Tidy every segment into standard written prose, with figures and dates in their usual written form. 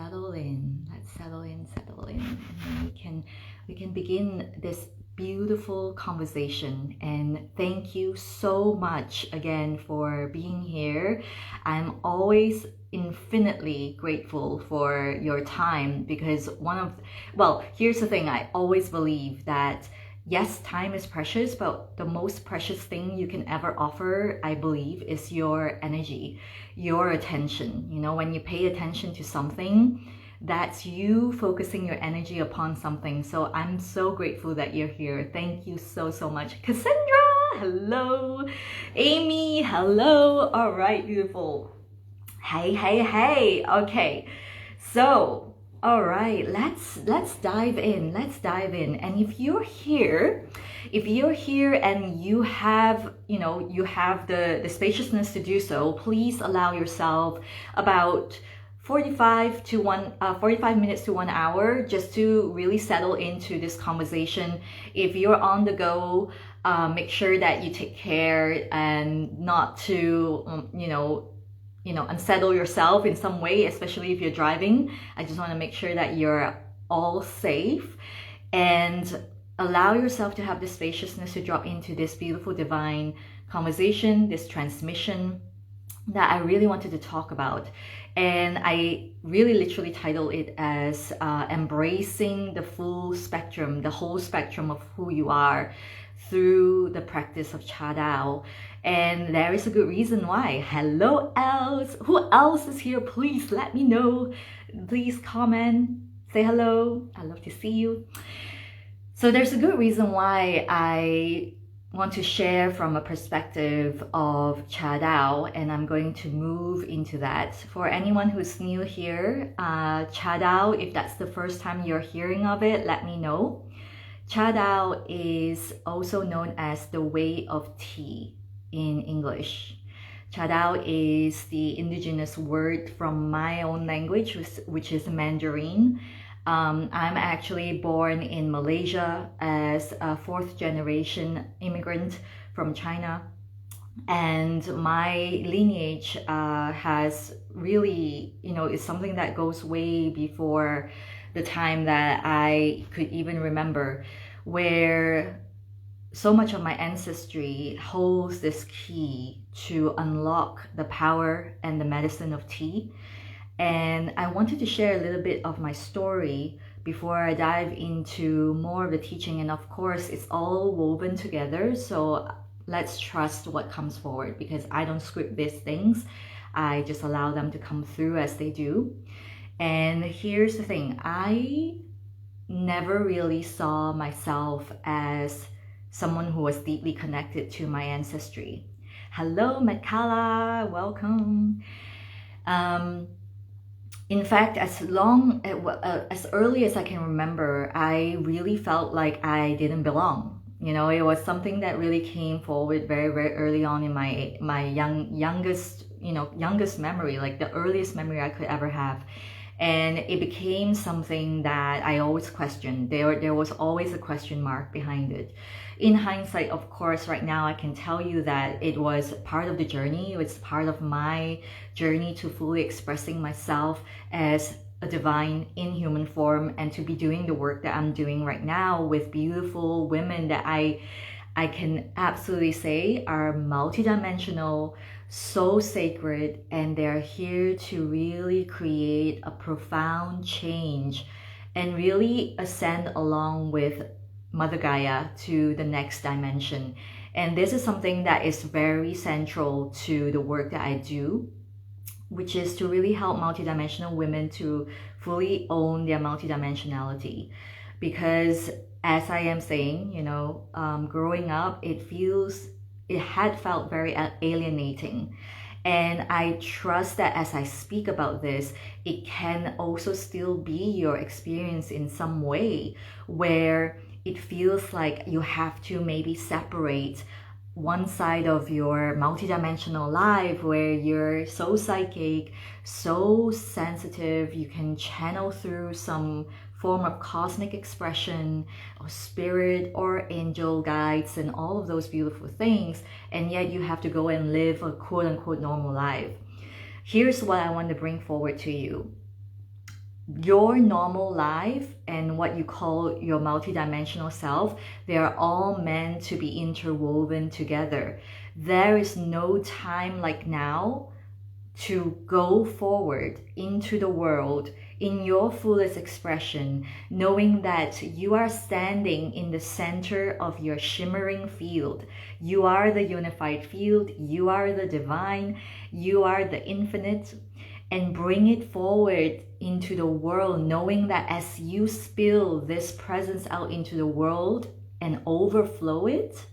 settle in. Let's settle in, and then we can begin this beautiful conversation. And thank you so much again for being here. I'm always infinitely grateful for your time, because here's the thing. I always believe that yes, time is precious, but the most precious thing you can ever offer, I believe, is your energy, your attention. You know, when you pay attention to something, that's you focusing your energy upon something. So I'm so grateful that you're here. Thank you so, so much. Cassandra, hello. Amy, hello. All right, beautiful. Hey. Okay. So, all right, let's dive in. And if you're here and you have the spaciousness to do so, please allow yourself about 45 minutes to 1 hour just to really settle into this conversation. If you're on the go, make sure that you take care and not to unsettle yourself in some way, especially if you're driving. I just want to make sure that you're all safe, and allow yourself to have the spaciousness to drop into this beautiful divine conversation, this transmission that I really wanted to talk about. And I really literally titled it as embracing the full spectrum, the whole spectrum of who you are through the practice of Cha Dao. And there is a good reason why. Hello else. Who else is here? Please let me know. Please comment, say hello. I love to see you. So there's a good reason why I want to share from a perspective of Cha Dao, and I'm going to move into that. For anyone who's new here, Cha Dao, if that's the first time you're hearing of it, let me know. Cha Dao is also known as the way of tea in English. Cha Dao is the indigenous word from my own language, which is Mandarin. I'm actually born in Malaysia as a fourth generation immigrant from China. And my lineage has really, is something that goes way before the time that I could even remember, where so much of my ancestry holds this key to unlock the power and the medicine of tea. And I wanted to share a little bit of my story before I dive into more of the teaching. And of course, it's all woven together. So let's trust what comes forward, because I don't script these things. I just allow them to come through as they do. And here's the thing. I never really saw myself as someone who was deeply connected to my ancestry. Hello, Makala, welcome. In fact, as early as I can remember, I really felt like I didn't belong. It was something that really came forward very, very early on in my youngest memory, like the earliest memory I could ever have. And it became something that I always questioned. There was always a question mark behind it. In hindsight, of course, right now I can tell you that it was part of the journey. It was part of my journey to fully expressing myself as a divine in human form, and to be doing the work that I'm doing right now with beautiful women that I can absolutely say are multidimensional, so sacred, and they're here to really create a profound change and really ascend along with Mother Gaia to the next dimension. And this is something that is very central to the work that I do, which is to really help multidimensional women to fully own their multidimensionality. Because as I am saying, growing up, it had felt very alienating. And I trust that as I speak about this, it can also still be your experience in some way, where it feels like you have to maybe separate one side of your multidimensional life, where you're so psychic, so sensitive, you can channel through some form of cosmic expression or spirit or angel guides and all of those beautiful things, and yet you have to go and live a quote-unquote normal life. Here's what I want to bring forward to you. your normal life and what you call your multidimensional self, they are all meant to be interwoven together. There is no time like now to go forward into the world in your fullest expression, knowing that you are standing in the center of your shimmering field. You are the unified field, you are the divine, you are the infinite, and bring it forward into the world, knowing that as you spill this presence out into the world and overflow it,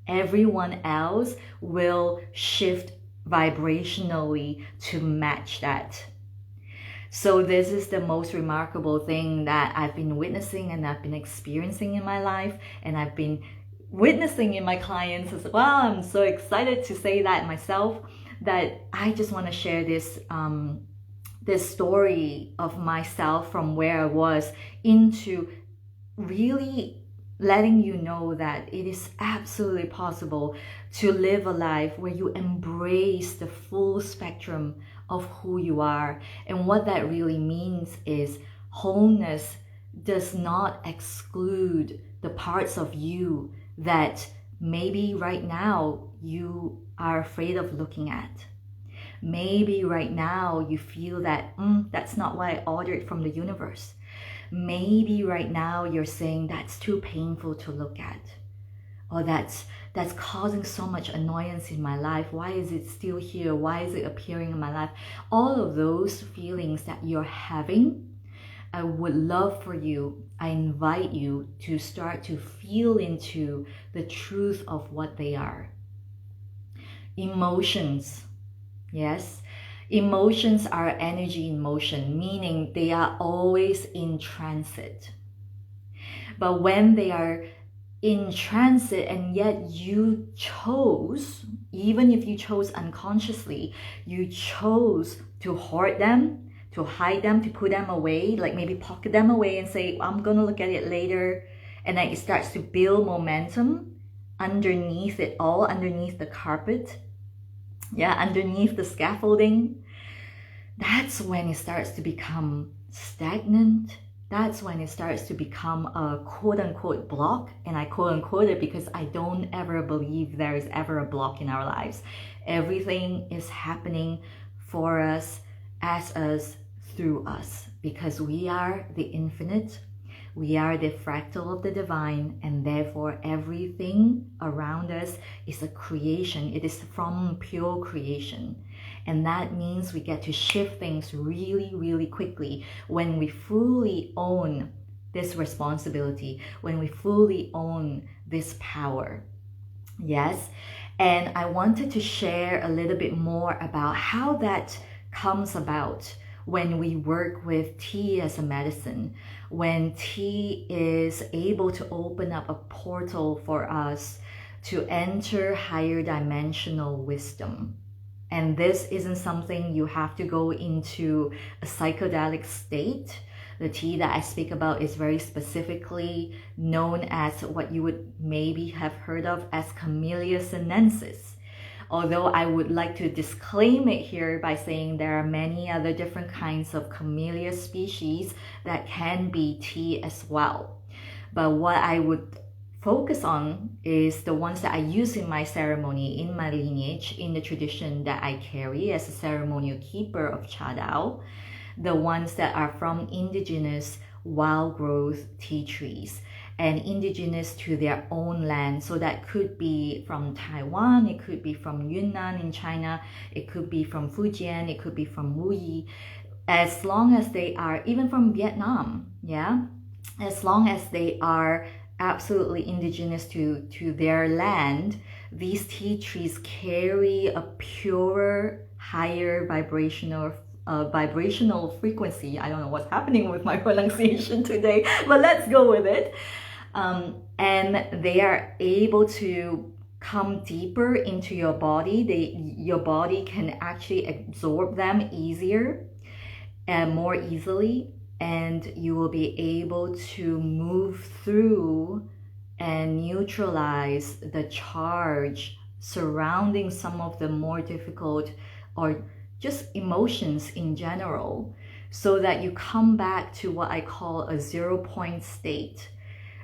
everyone else will shift vibrationally to match that. So this is the most remarkable thing that I've been witnessing and I've been experiencing in my life, and I've been witnessing in my clients as well. I'm so excited to say that myself, that I just want to share this this story of myself from where I was into really letting you know that it is absolutely possible to live a life where you embrace the full spectrum of who you are. And what that really means is wholeness does not exclude the parts of you that maybe right now you are afraid of looking at. Maybe right now you feel that that's not what I ordered from the universe. Maybe right now you're saying that's too painful to look at, or that's causing so much annoyance in my life. Why is it still here? Why is it appearing in my life? All of those feelings that you're having, I would love for you, I invite you to start to feel into the truth of what they are. Emotions, yes. Emotions are energy in motion, meaning they are always in transit. But when they are in transit and yet you chose, even if you chose unconsciously, you chose to hoard them, to hide them, to put them away, like maybe pocket them away and say, I'm gonna look at it later. And then it starts to build momentum underneath it all, underneath the carpet, underneath the scaffolding. That's when it starts to become stagnant. That's when it starts to become a quote-unquote block. And I quote-unquote it because I don't ever believe there is ever a block in our lives. Everything is happening for us, as us, through us, because we are the infinite. We are the fractal of the divine, and therefore everything around us is a creation. It is from pure creation. And that means we get to shift things really, really quickly when we fully own this responsibility, when we fully own this power. Yes. And I wanted to share a little bit more about how that comes about when we work with tea as a medicine, when tea is able to open up a portal for us to enter higher dimensional wisdom. And this isn't something you have to go into a psychedelic state. The tea that I speak about is very specifically known as what you would maybe have heard of as Camellia sinensis. Although I would like to disclaim it here by saying there are many other different kinds of camellia species that can be tea as well. But what I would focus on is the ones that I use in my ceremony, in my lineage, in the tradition that I carry as a ceremonial keeper of Cha Dao, the ones that are from indigenous wild growth tea trees and indigenous to their own land. So that could be from Taiwan, it could be from Yunnan in China, it could be from Fujian, it could be from Wuyi, as long as they are, even from Vietnam, as long as they are absolutely indigenous to their land, these tea trees carry a purer, higher vibrational frequency. I don't know what's happening with my pronunciation today, but let's go with it. And they are able to come deeper into your body. Your body can actually absorb them easier and more easily, and you will be able to move through and neutralize the charge surrounding some of the more difficult or just emotions in general. so that you come back to what I call a 0 point state.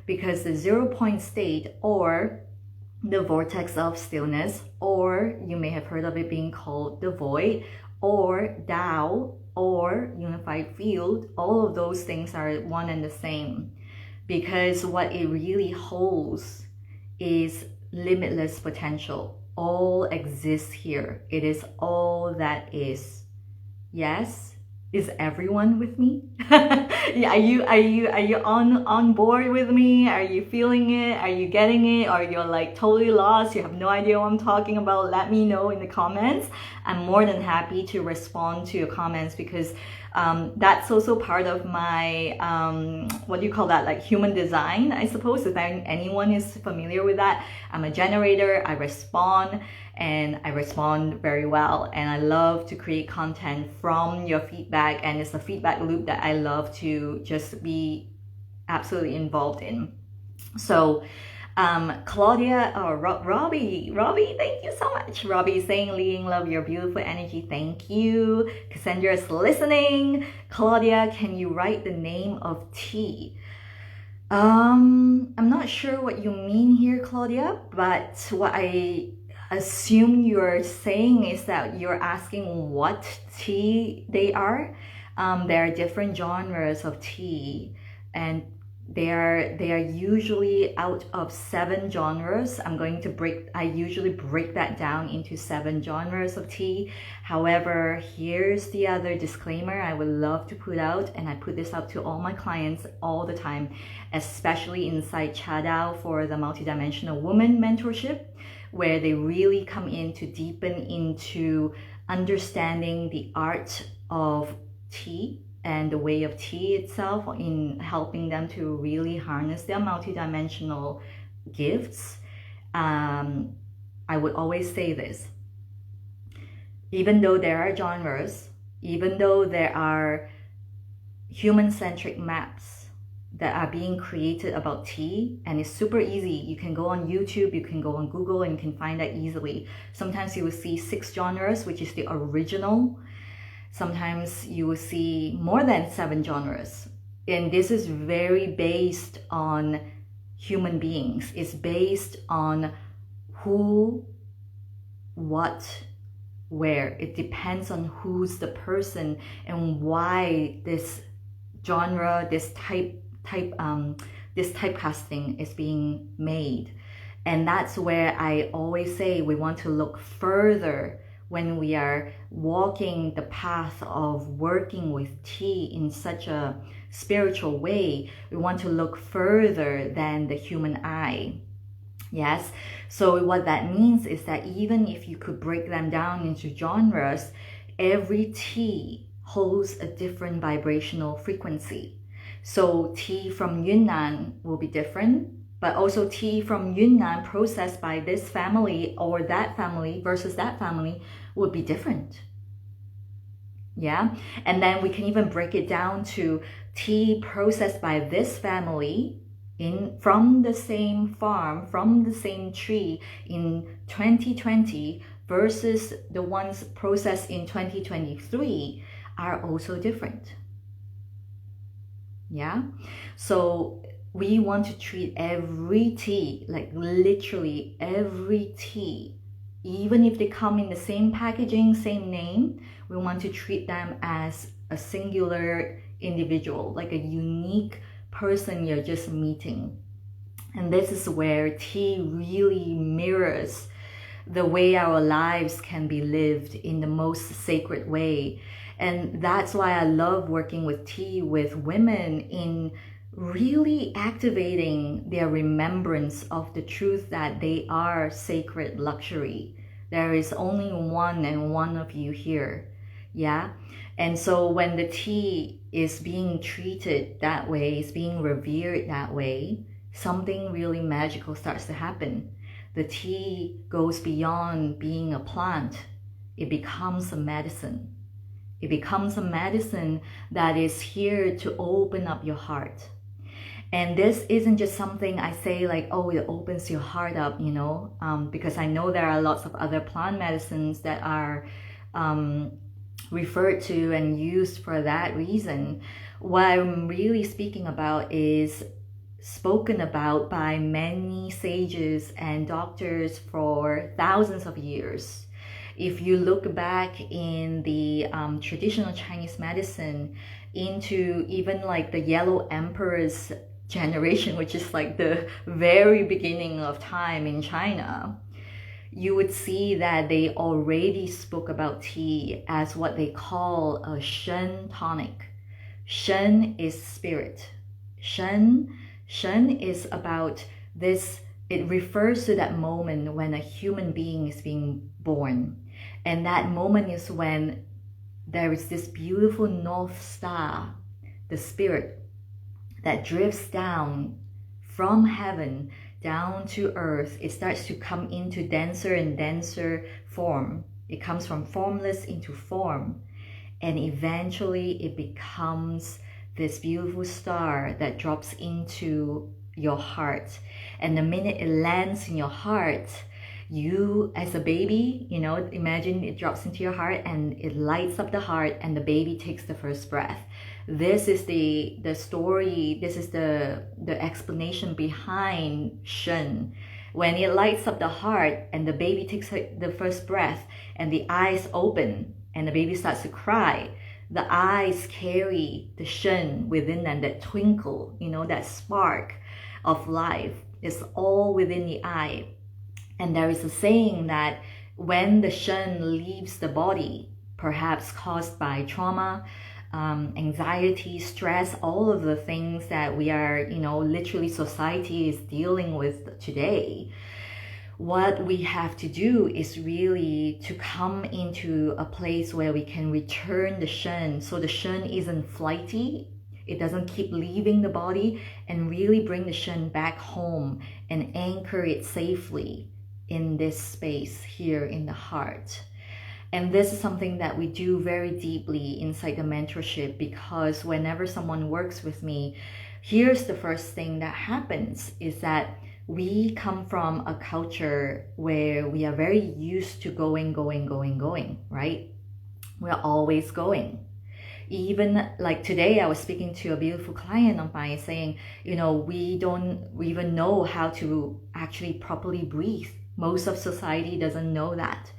Because the 0 point state, or the vortex of stillness, or you may have heard of it being called the void, or Dao, or unified field, all of those things are one and the same. Because what it really holds is limitless potential. All exists here. It is all that is. Yes? Is everyone with me? Yeah, are you on board with me? Are you feeling it? Are you getting it? Or you're like totally lost, you have no idea what I'm talking about? Let me know in the comments. I'm more than happy to respond to your comments, because that's also part of my what do you call that, like human design, I suppose, if anyone is familiar with that. I'm a generator. I respond, and I respond very well, and I love to create content from your feedback, and it's a feedback loop that I love to just be absolutely involved in. So Claudia, or Robbie, thank you so much. Robbie is saying, Ling, love your beautiful energy. Thank you. Cassandra is listening. Claudia, can you write the name of tea? I'm not sure what you mean here, Claudia, but what I assume you're saying is that you're asking what tea they are. There are different genres of tea, and they are usually out of 7 genres. I usually break that down into 7 genres of tea. However, here's the other disclaimer I would love to put out, and I put this out to all my clients all the time, especially inside Cha Dao for the multidimensional woman mentorship, where they really come in to deepen into understanding the art of tea and the way of tea itself, in helping them to really harness their multidimensional gifts. I would always say this: even though there are genres, even though there are human-centric maps that are being created about tea, and it's super easy. You can go on YouTube, you can go on Google, and you can find that easily. Sometimes you will see 6 genres, which is the original. Sometimes you will see more than 7 genres. And this is very based on human beings. It's based on who, what, where. It depends on who's the person and why this genre, this typecasting is being made. And that's where I always say we want to look further when we are walking the path of working with tea in such a spiritual way. We want to look further than the human eye. Yes, so what that means is that even if you could break them down into genres, every tea holds a different vibrational frequency. So tea from Yunnan will be different, but also tea from Yunnan processed by this family or that family versus that family would be different. Yeah, and then we can even break it down to tea processed by this family from the same farm, from the same tree in 2020 versus the ones processed in 2023 are also different. Yeah, so we want to treat every tea, like literally every tea, even if they come in the same packaging, same name, we want to treat them as a singular individual, like a unique person you're just meeting. And this is where tea really mirrors the way our lives can be lived in the most sacred way. And that's why I love working with tea with women, in really activating their remembrance of the truth that they are sacred luxury. There is only one and one of you here. Yeah. And so when the tea is being treated that way, is being revered that way, something really magical starts to happen. The tea goes beyond being a plant. It becomes a medicine. It becomes a medicine that is here to open up your heart. And this isn't just something I say like, oh, it opens your heart up, you know, because I know there are lots of other plant medicines that are referred to and used for that reason. What I'm really speaking about is spoken about by many sages and doctors for thousands of years. If you look back in the traditional Chinese medicine into even like the Yellow Emperor's generation, which is like the very beginning of time in China, you would see that they already spoke about tea as what they call a Shen tonic. Shen is spirit. Shen is about this, it refers to that moment when a human being is being born. And that moment is when there is this beautiful North Star, the spirit, that drifts down from heaven down to earth. It starts to come into denser and denser form. It comes from formless into form. And eventually it becomes this beautiful star that drops into your heart. And the minute it lands in your heart, you as a baby, you know, imagine it drops into your heart and it lights up the heart and the baby takes the first breath. This is the story, this is the explanation behind Shen. When it lights up the heart and the baby takes the first breath and the eyes open and the baby starts to cry, the eyes carry the Shen within them, that twinkle, you know, that spark of life is all within the eye. And there is a saying that when the Shen leaves the body, perhaps caused by trauma, anxiety, stress, all of the things that we are, you know, literally society is dealing with today, what we have to do is really to come into a place where we can return the Shen. So the Shen isn't flighty, it doesn't keep leaving the body, and really bring the Shen back home and anchor it safely in this space here in the heart. And this is something that we do very deeply inside the mentorship, because whenever someone works with me, here's the first thing that happens is that we come from a culture where we are very used to going, right? We're always going. Even like today, I was speaking to a beautiful client of mine saying, you know, we don't even know how to actually properly breathe. Most of society doesn't know that.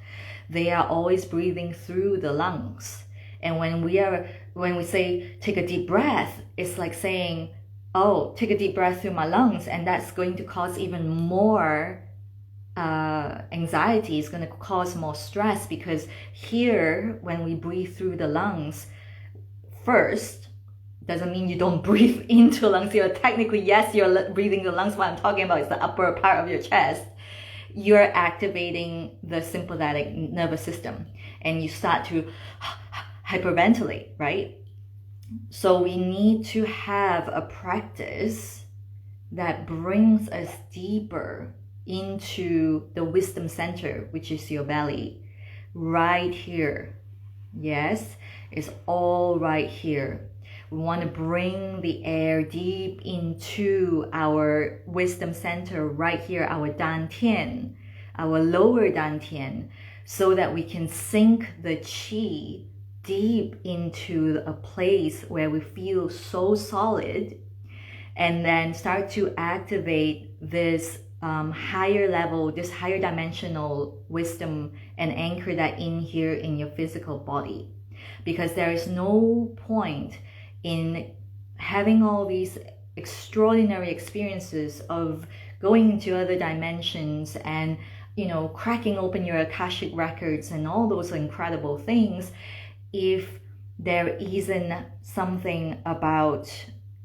They are always breathing through the lungs. And when we say, take a deep breath, it's like saying, oh, take a deep breath through my lungs. And that's going to cause even more anxiety. It's going to cause more stress, because here, when we breathe through the lungs, first, doesn't mean you don't breathe into lungs. You're technically, yes, you're breathing the lungs. What I'm talking about is the upper part of your chest. You're activating the sympathetic nervous system and you start to hyperventilate, right? So we need to have a practice that brings us deeper into the wisdom center, which is your belly, right here. Yes, it's all right here. We want to bring the air deep into our wisdom center right here, our dantian, our lower dantian, so that we can sink the qi deep into a place where we feel so solid, and then start to activate this higher level, this higher dimensional wisdom, and anchor that in here in your physical body. Because there is no point in having all these extraordinary experiences of going into other dimensions and, you know, cracking open your Akashic records and all those incredible things, if there isn't something about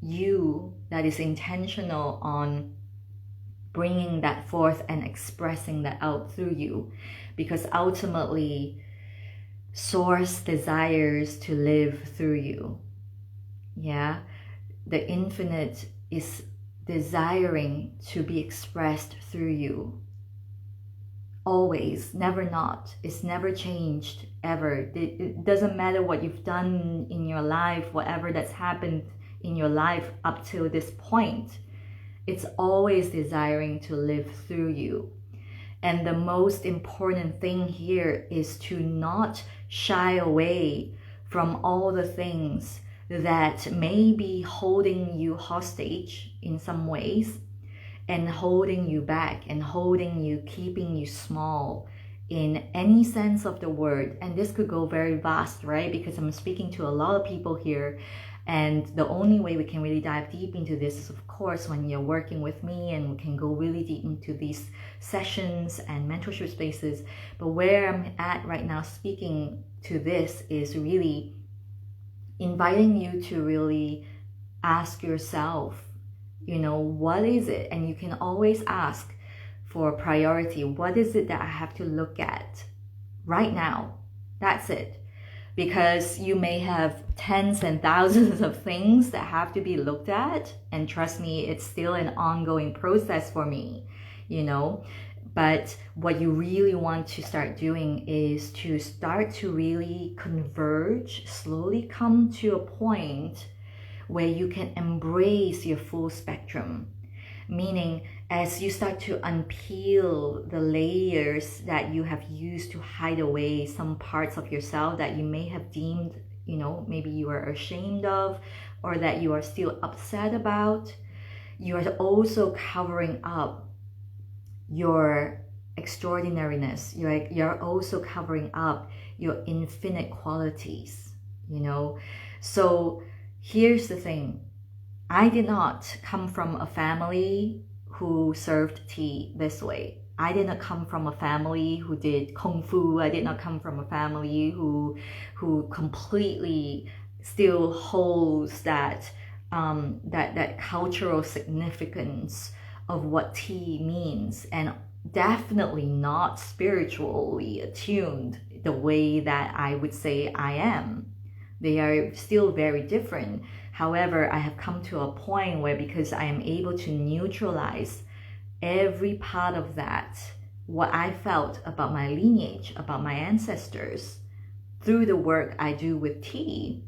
you that is intentional on bringing that forth and expressing that out through you. Because ultimately, Source desires to live through you. Yeah, the infinite is desiring to be expressed through you. Always, never not. It's never changed, ever. It doesn't matter what you've done in your life, whatever that's happened in your life up till this point. It's always desiring to live through you. And the most important thing here is to not shy away from all the things that may be holding you hostage in some ways, and holding you back, and holding you, keeping you small in any sense of the word. And this could go very vast, right? Because I'm speaking to a lot of people here, and the only way we can really dive deep into this is, of course, when you're working with me, and we can go really deep into these sessions and mentorship spaces. But where I'm at right now speaking to this is really inviting you to really ask yourself, what is it? And you can always ask for priority. What is it that I have to look at right now? That's it. Because you may have tens and thousands of things that have to be looked at. And trust me, it's still an ongoing process for me, But what you really want to start doing is to start to really converge, slowly come to a point where you can embrace your full spectrum. Meaning, as you start to unpeel the layers that you have used to hide away some parts of yourself that you may have deemed, maybe you are ashamed of, or that you are still upset about, you are also covering up your extraordinariness. You're also covering up your infinite qualities, So here's the thing. I did not come from a family who served tea this way. I did not come from a family who did kung fu. I did not come from a family who completely still holds that cultural significance of what tea means, and definitely not spiritually attuned the way that I would say I am. They are still very different. However, I have come to a point where, because I am able to neutralize every part of that, what I felt about my lineage, about my ancestors, through the work I do with tea,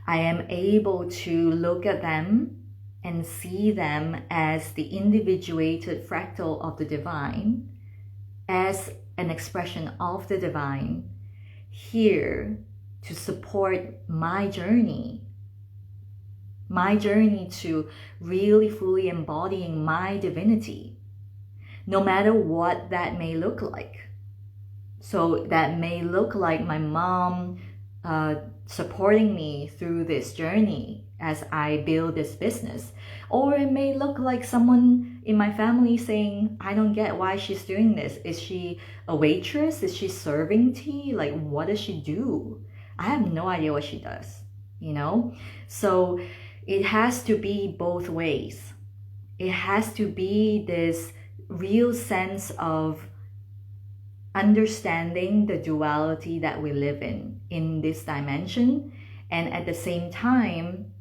I am able to look at them and see them as the individuated fractal of the divine, as an expression of the divine, here to support my journey to really fully embodying my divinity, no matter what that may look like. So that may look like my mom supporting me through this journey as I build this business. Or it may look like someone in my family saying, I don't get why she's doing this. Is she a waitress? Is she serving tea? Like, what does she do? I have no idea what she does, So it has to be both ways. It has to be this real sense of understanding the duality that we live in this dimension, and at the same time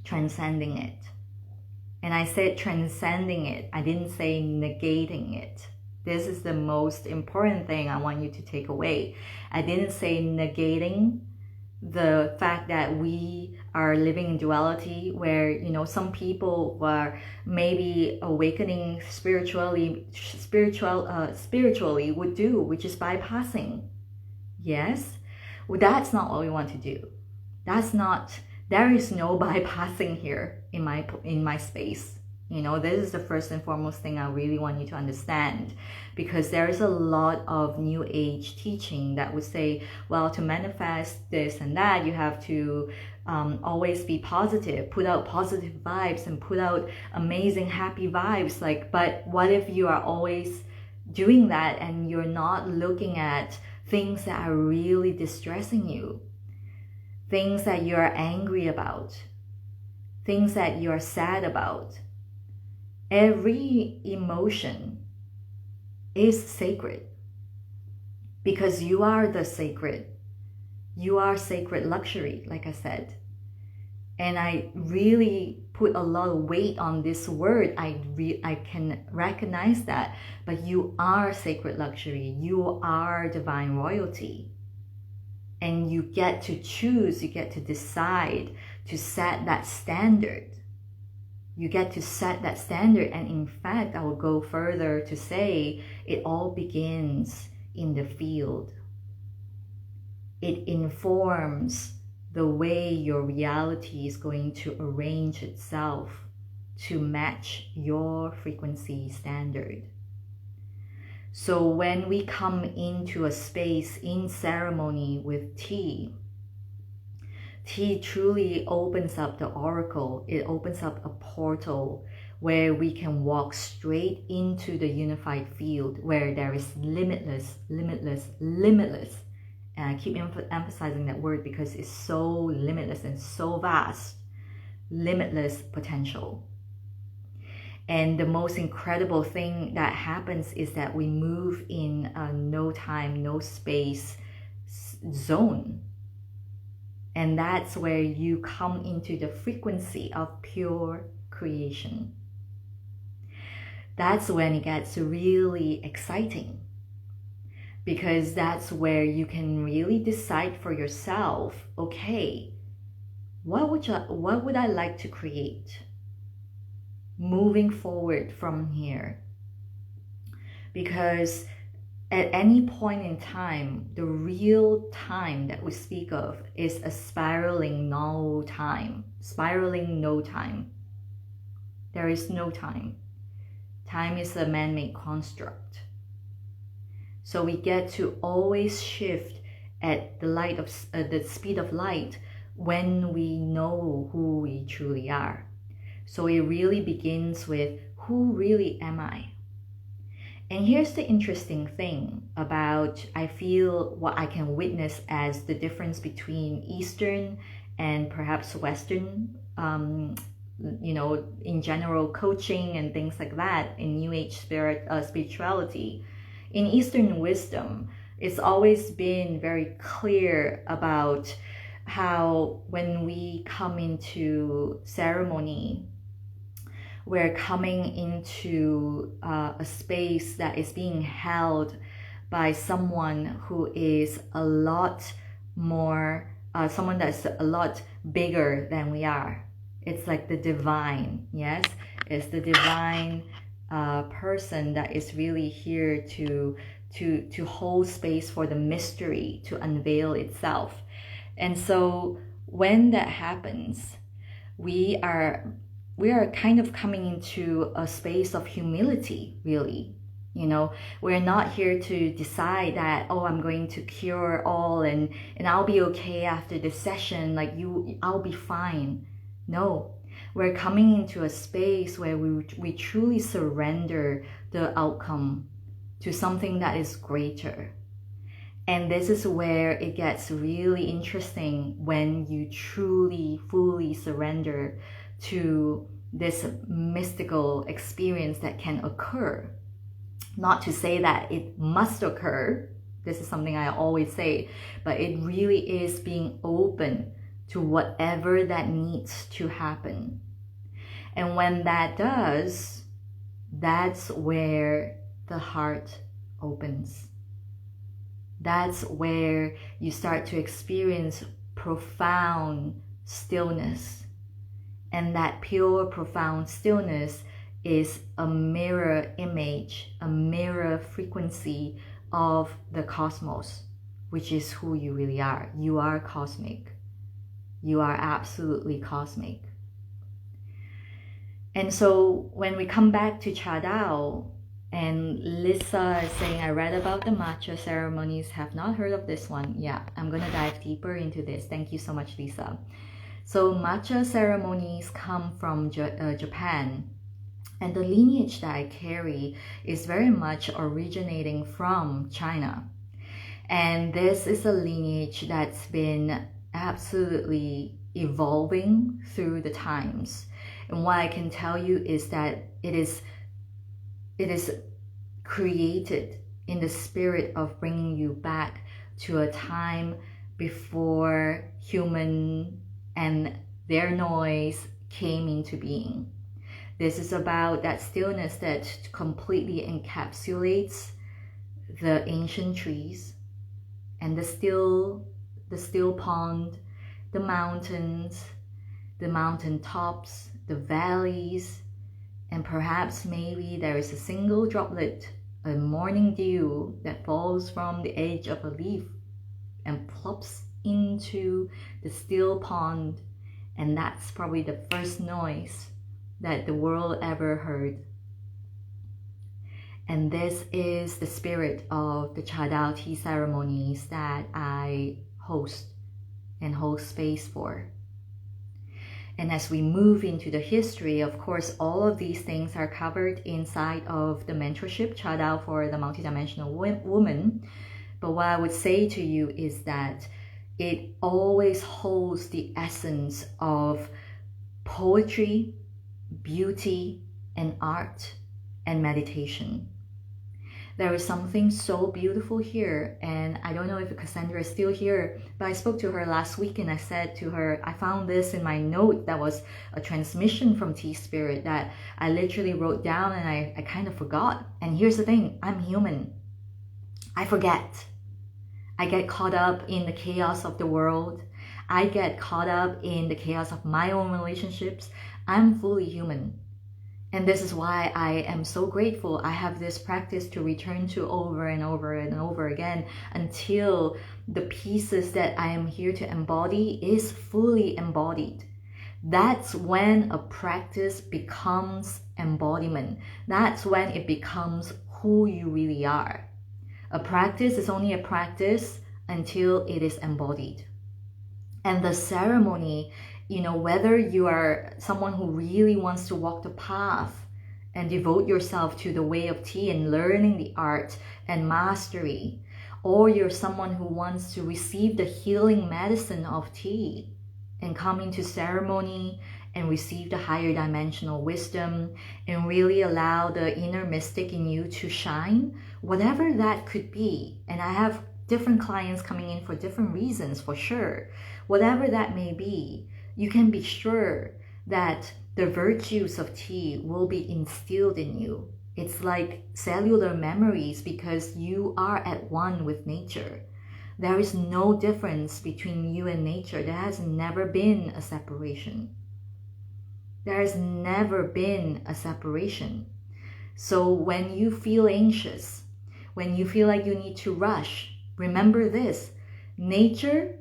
transcending it. And I said transcending it, I didn't say negating it. This is the most important thing I want you to take away. I didn't say negating the fact that we are living in duality, where some people were maybe awakening spiritually would do, which is bypassing. Yes, well, that's not what we want to do. There is no bypassing here in my space. This is the first and foremost thing I really want you to understand, because there is a lot of new age teaching that would say, well, to manifest this and that, you have to always be positive, put out positive vibes and put out amazing, happy vibes. But what if you are always doing that and you're not looking at things that are really distressing you, things that you're angry about, things that you're sad about? Every emotion is sacred, because you are the sacred. You are sacred luxury, like I said. And I really put a lot of weight on this word. I can recognize that. But you are sacred luxury. You are divine royalty. And you get to choose, you get to decide to set that standard. You get to set that standard. And in fact, I will go further to say it all begins in the field. It informs the way your reality is going to arrange itself to match your frequency standard. So when we come into a space in ceremony with tea, tea truly opens up the oracle. It opens up a portal where we can walk straight into the unified field where there is limitless, limitless, limitless. And I keep emphasizing that word because it's so limitless and so vast. Limitless potential. And the most incredible thing that happens is that we move in a no time, no space zone. And that's where you come into the frequency of pure creation. That's when it gets really exciting. Because that's where you can really decide for yourself, okay, what would I like to create moving forward from here? Because at any point in time, the real time that we speak of is a spiraling no time. Spiraling no time. There is no time. Time is a man-made construct. So we get to always shift at the speed of light when we know who we truly are. So it really begins with, who really am I? And here's the interesting thing about, I feel, what I can witness as the difference between Eastern and perhaps Western, in general coaching and things like that in New Age spirituality. In Eastern wisdom, it's always been very clear about how when we come into ceremony, we're coming into a space that is being held by someone who is a lot more, someone that's a lot bigger than we are. It's like the divine, yes? It's the divine person that is really here to hold space for the mystery to unveil itself. And so when that happens, we are kind of coming into a space of humility, really. We're not here to decide that, oh, I'm going to cure all and I'll be okay after this session, I'll be fine. No, we're coming into a space where we truly surrender the outcome to something that is greater. And this is where it gets really interesting, when you truly, fully surrender to this mystical experience that can occur. Not to say that it must occur. This is something I always say, but it really is being open to whatever that needs to happen. And when that does, that's where the heart opens. That's where you start to experience profound stillness. And that pure, profound stillness is a mirror image, a mirror frequency of the cosmos, which is who you really are. You are cosmic. You are absolutely cosmic. And so when we come back to Cha Dao, and Lisa is saying, I read about the matcha ceremonies, have not heard of this one. Yeah, I'm going to dive deeper into this. Thank you so much, Lisa. So matcha ceremonies come from Japan. And the lineage that I carry is very much originating from China. And this is a lineage that's been absolutely evolving through the times. And what I can tell you is that it is created in the spirit of bringing you back to a time before human and their noise came into being. This is about that stillness that completely encapsulates the ancient trees and the still pond, the mountains, the mountain tops, the valleys, and perhaps maybe there is a single droplet, a morning dew that falls from the edge of a leaf and plops into the still pond, and that's probably the first noise that the world ever heard. And this is the spirit of the Cha Dao tea ceremonies that I host and hold space for. And as we move into the history, of course, all of these things are covered inside of the mentorship, Cha Dao for the Multidimensional Woman. But what I would say to you is that it always holds the essence of poetry, beauty, and art, and meditation. There is something so beautiful here, and I don't know if Cassandra is still here, but I spoke to her last week and I said to her, I found this in my note that was a transmission from Tea Spirit that I literally wrote down, and I kind of forgot. And here's the thing, I'm human. I forget. I get caught up in the chaos of the world. I get caught up in the chaos of my own relationships. I'm fully human. And this is why I am so grateful I have this practice to return to over and over and over again until the pieces that I am here to embody is fully embodied. That's when a practice becomes embodiment. That's when it becomes who you really are. A practice is only a practice until it is embodied. And the ceremony, whether you are someone who really wants to walk the path and devote yourself to the way of tea and learning the art and mastery, or you're someone who wants to receive the healing medicine of tea and come into ceremony and receive the higher dimensional wisdom and really allow the inner mystic in you to shine, whatever that could be. And I have different clients coming in for different reasons, for sure. Whatever that may be, you can be sure that the virtues of tea will be instilled in you. It's like cellular memories because you are at one with nature. There is no difference between you and nature. There has never been a separation. There has never been a separation. So when you feel anxious, when you feel like you need to rush, remember this: nature,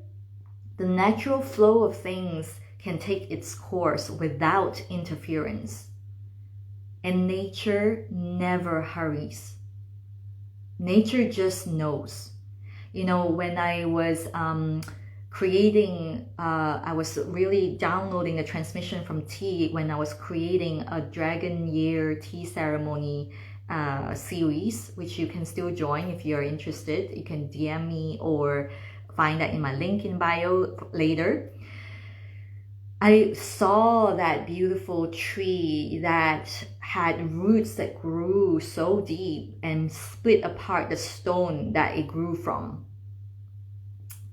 the natural flow of things, can take its course without interference. And nature never hurries. Nature just knows. When I was I was really downloading the transmission from tea when I was creating a Dragon Year tea ceremony series, which you can still join if you're interested. You can DM me or find that in my link in bio later. I saw that beautiful tree that had roots that grew so deep and split apart the stone that it grew from.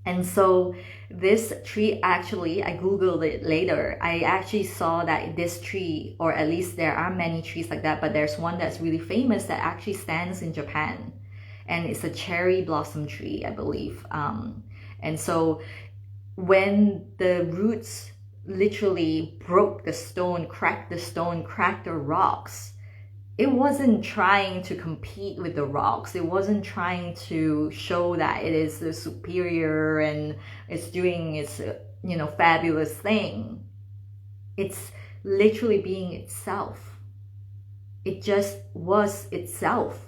And so this tree, actually, I Googled it later. I actually saw that this tree, or at least there are many trees like that, but there's one that's really famous that actually stands in Japan. And it's a cherry blossom tree, I believe. And so when the roots literally broke the stone, cracked the rocks, it wasn't trying to compete with the rocks. It wasn't trying to show that it is the superior and it's doing its, fabulous thing. It's literally being itself. It just was itself.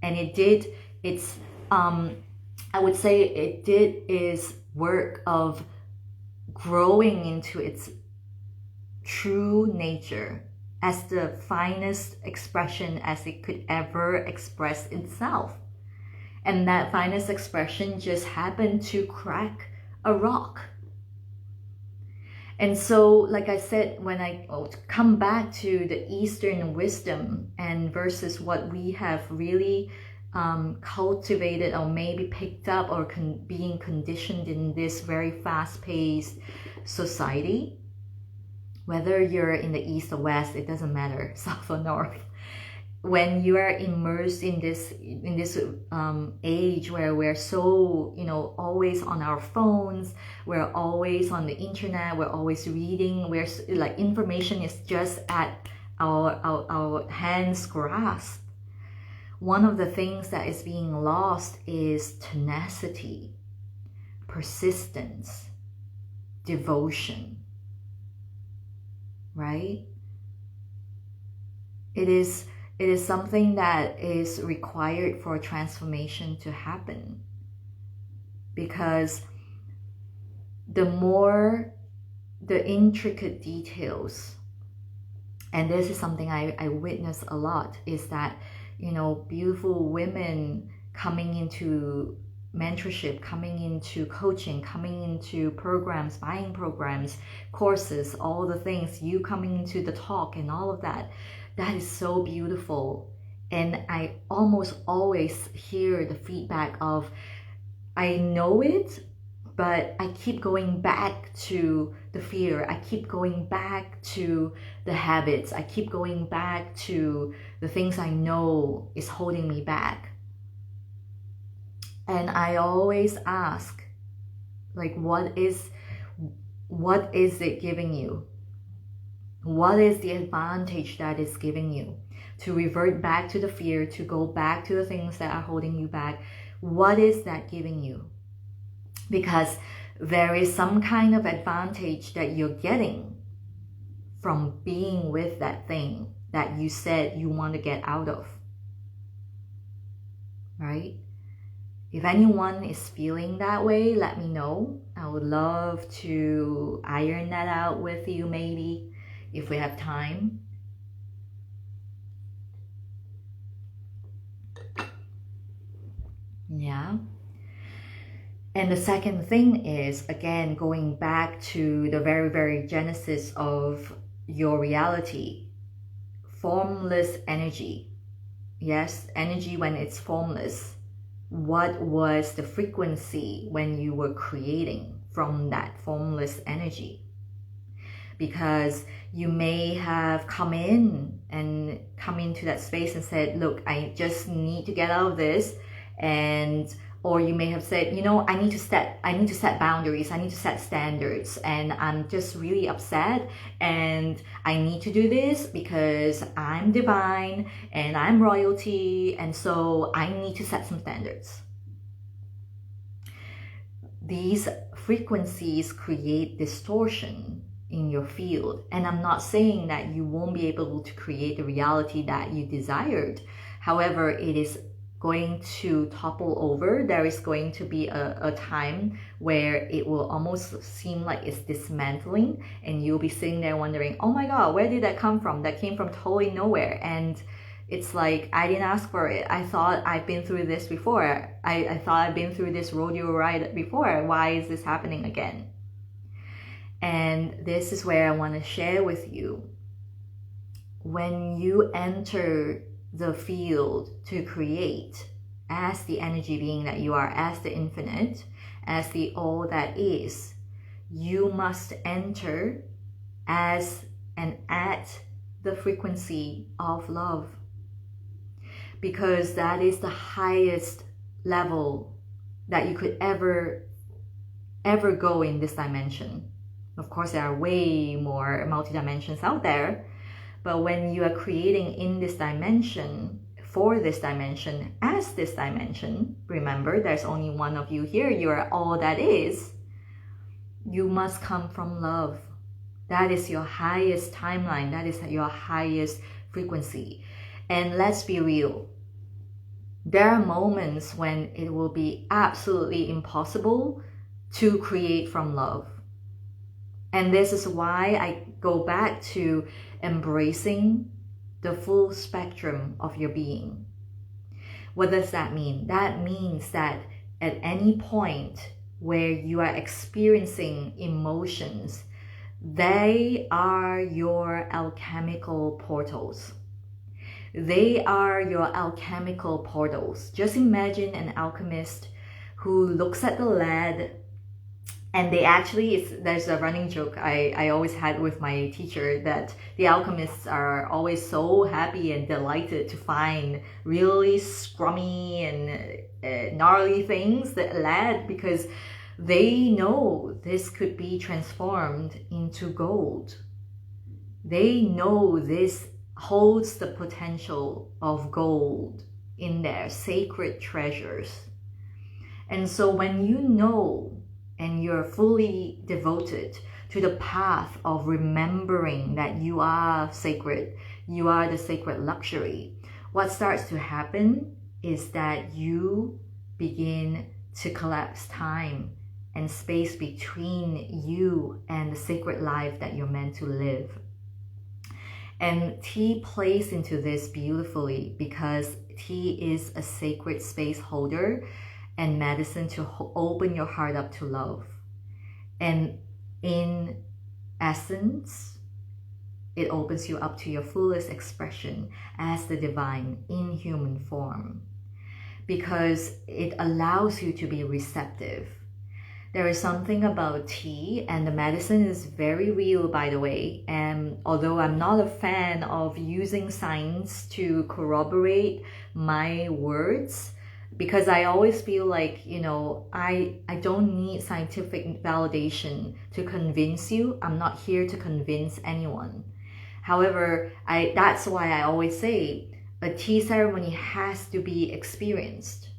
And it did its, I would say it did its work of growing into its true nature as the finest expression as it could ever express itself. And that finest expression just happened to crack a rock. And so, like I said, when I come back to the Eastern wisdom and versus what we have really cultivated or maybe picked up or being conditioned in this very fast-paced society, whether you're in the East or West, it doesn't matter, South or North, when you are immersed in this age where we're so, you know, always on our phones, we're always on the internet, we're always reading, we're like, information is just at our hands grasp. One of the things that is being lost is tenacity, persistence, devotion, right? It is something that is required for transformation to happen, because the more the intricate details, and this is something I witness a lot, is that, you know, beautiful women coming into mentorship, coming into coaching, coming into programs, buying programs, courses, all the things, you coming into the talk and all of that, that is so beautiful. And I almost always hear the feedback of, I know it, but I keep going back to the fear. I keep going back to the habits. I keep going back to the things I know is holding me back. And I always ask, like, what is it giving you? What is the advantage that it's giving you? To revert back to the fear, to go back to the things that are holding you back. What is that giving you? Because there is some kind of advantage that you're getting from being with that thing that you said you want to get out of, right? If anyone is feeling that way, let me know. I would love to iron that out with you, maybe, if we have time. Yeah. And the second thing is, again, going back to the very, very genesis of your reality. Formless energy. Yes, energy when it's formless. What was the frequency when you were creating from that formless energy? Because you may have come into that space and said, look, I just need to get out of this. And or you may have said, you know, I need to set boundaries, I need to set standards, and I'm just really upset, and I need to do this because I'm divine and I'm royalty, and so I need to set some standards. These frequencies create distortion in your field, and I'm not saying that you won't be able to create the reality that you desired. However, it is going to topple over. There is going to be a time where it will almost seem like it's dismantling, and you'll be sitting there wondering, oh my god, where did that come from? That came from totally nowhere. And it's like, I didn't ask for it. I thought I've been through this before. I thought I've been through this rodeo ride before. Why is this happening again? And this is where I want to share with you. When you enter the field to create as the energy being that you are, as the infinite, as the all that is, you must enter as and at the frequency of love, because that is the highest level that you could ever go in this dimension. Of course, there are way more multi-dimensions out there, but when you are creating in this dimension, for this dimension, as this dimension, remember, there's only one of you here, you are all that is, you must come from love. That is your highest timeline, that is your highest frequency. And let's be real, there are moments when it will be absolutely impossible to create from love. And this is why I go back to embracing the full spectrum of your being. What does that mean? That means that at any point where you are experiencing emotions, they are your alchemical portals. They are your alchemical portals. Just imagine an alchemist who looks at the lead And they actually, there's a running joke I always had with my teacher that the alchemists are always so happy and delighted to find really scrummy and gnarly things that lead, because they know this could be transformed into gold. They know this holds the potential of gold in their sacred treasures. And so when you know and you're fully devoted to the path of remembering that you are sacred, you are the sacred luxury, what starts to happen is that you begin to collapse time and space between you and the sacred life that you're meant to live. And tea plays into this beautifully because tea is a sacred space holder and medicine to open your heart up to love. And in essence, it opens you up to your fullest expression as the divine in human form, because it allows you to be receptive. There is something about tea, and the medicine is very real, by the way. And although I'm not a fan of using science to corroborate my words, because I always feel like, I don't need scientific validation to convince you. I'm not here to convince anyone. However, that's why I always say a tea ceremony has to be experienced.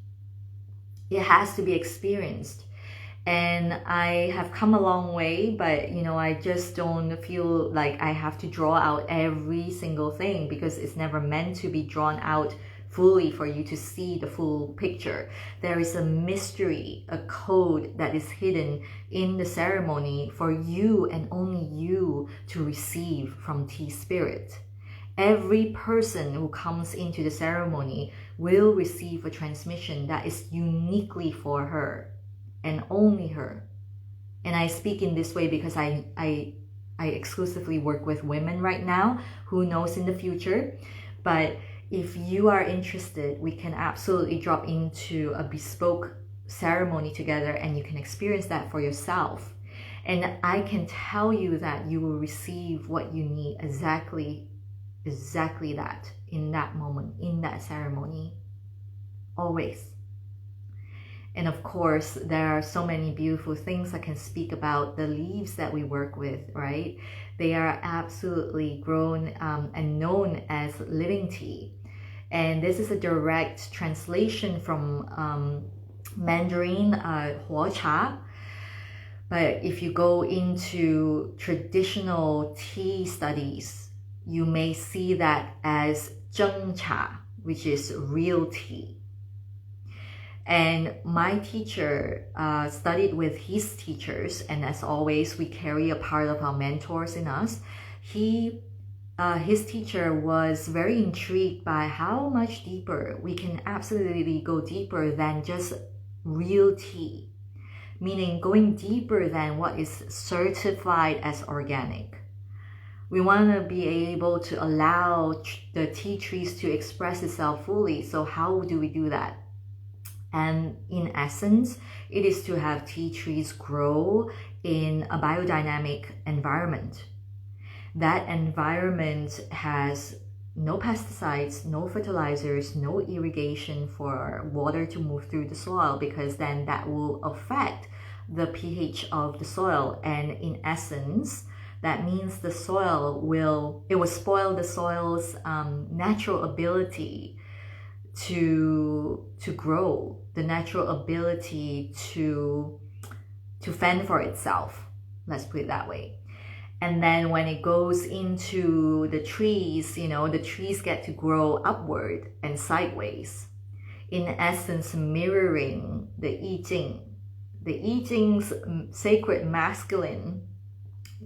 It has to be experienced. And I have come a long way, but I just don't feel like I have to draw out every single thing, because it's never meant to be drawn out fully for you to see the full picture. There is a mystery, a code that is hidden in the ceremony for you and only you to receive from tea spirit. Every person who comes into the ceremony will receive a transmission that is uniquely for her and only her. And I speak in this way because I exclusively work with women right now. Who knows in the future? But if you are interested, we can absolutely drop into a bespoke ceremony together and you can experience that for yourself. And I can tell you that you will receive what you need exactly that in that moment, in that ceremony, always. And of course, there are so many beautiful things I can speak about the leaves that we work with, right? They are absolutely grown and known as living tea. And this is a direct translation from Mandarin, Huo Cha. But if you go into traditional tea studies, you may see that as Zheng Cha, which is real tea. And my teacher studied with his teachers, and as always, we carry a part of our mentors in us. His teacher was very intrigued by how much deeper we can absolutely go deeper than just real tea, meaning going deeper than what is certified as organic. We want to be able to allow the tea trees to express itself fully. So how do we do that? And in essence, it is to have tea trees grow in a biodynamic environment. That environment has no pesticides, no fertilizers, no irrigation for water to move through the soil, because then that will affect the pH of the soil. And in essence, that means the soil will spoil the soil's natural ability to grow, the natural ability to fend for itself. Let's put it that way. And then when it goes into the trees, the trees get to grow upward and sideways. In essence, mirroring the I Ching. The I Ching's sacred masculine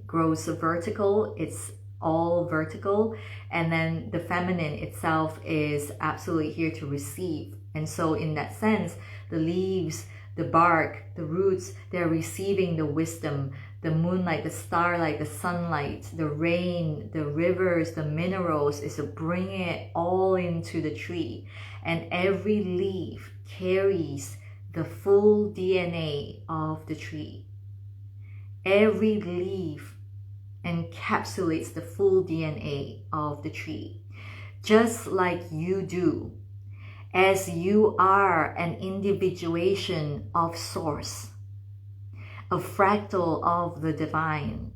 grows vertical. It's all vertical. And then the feminine itself is absolutely here to receive. And so in that sense, the leaves, the bark, the roots, they're receiving the wisdom, the moonlight, the starlight, the sunlight, the rain, the rivers, the minerals, is to bring it all into the tree. And every leaf carries the full DNA of the tree. Every leaf encapsulates the full DNA of the tree, just like you do, as you are an individuation of Source, a fractal of the divine.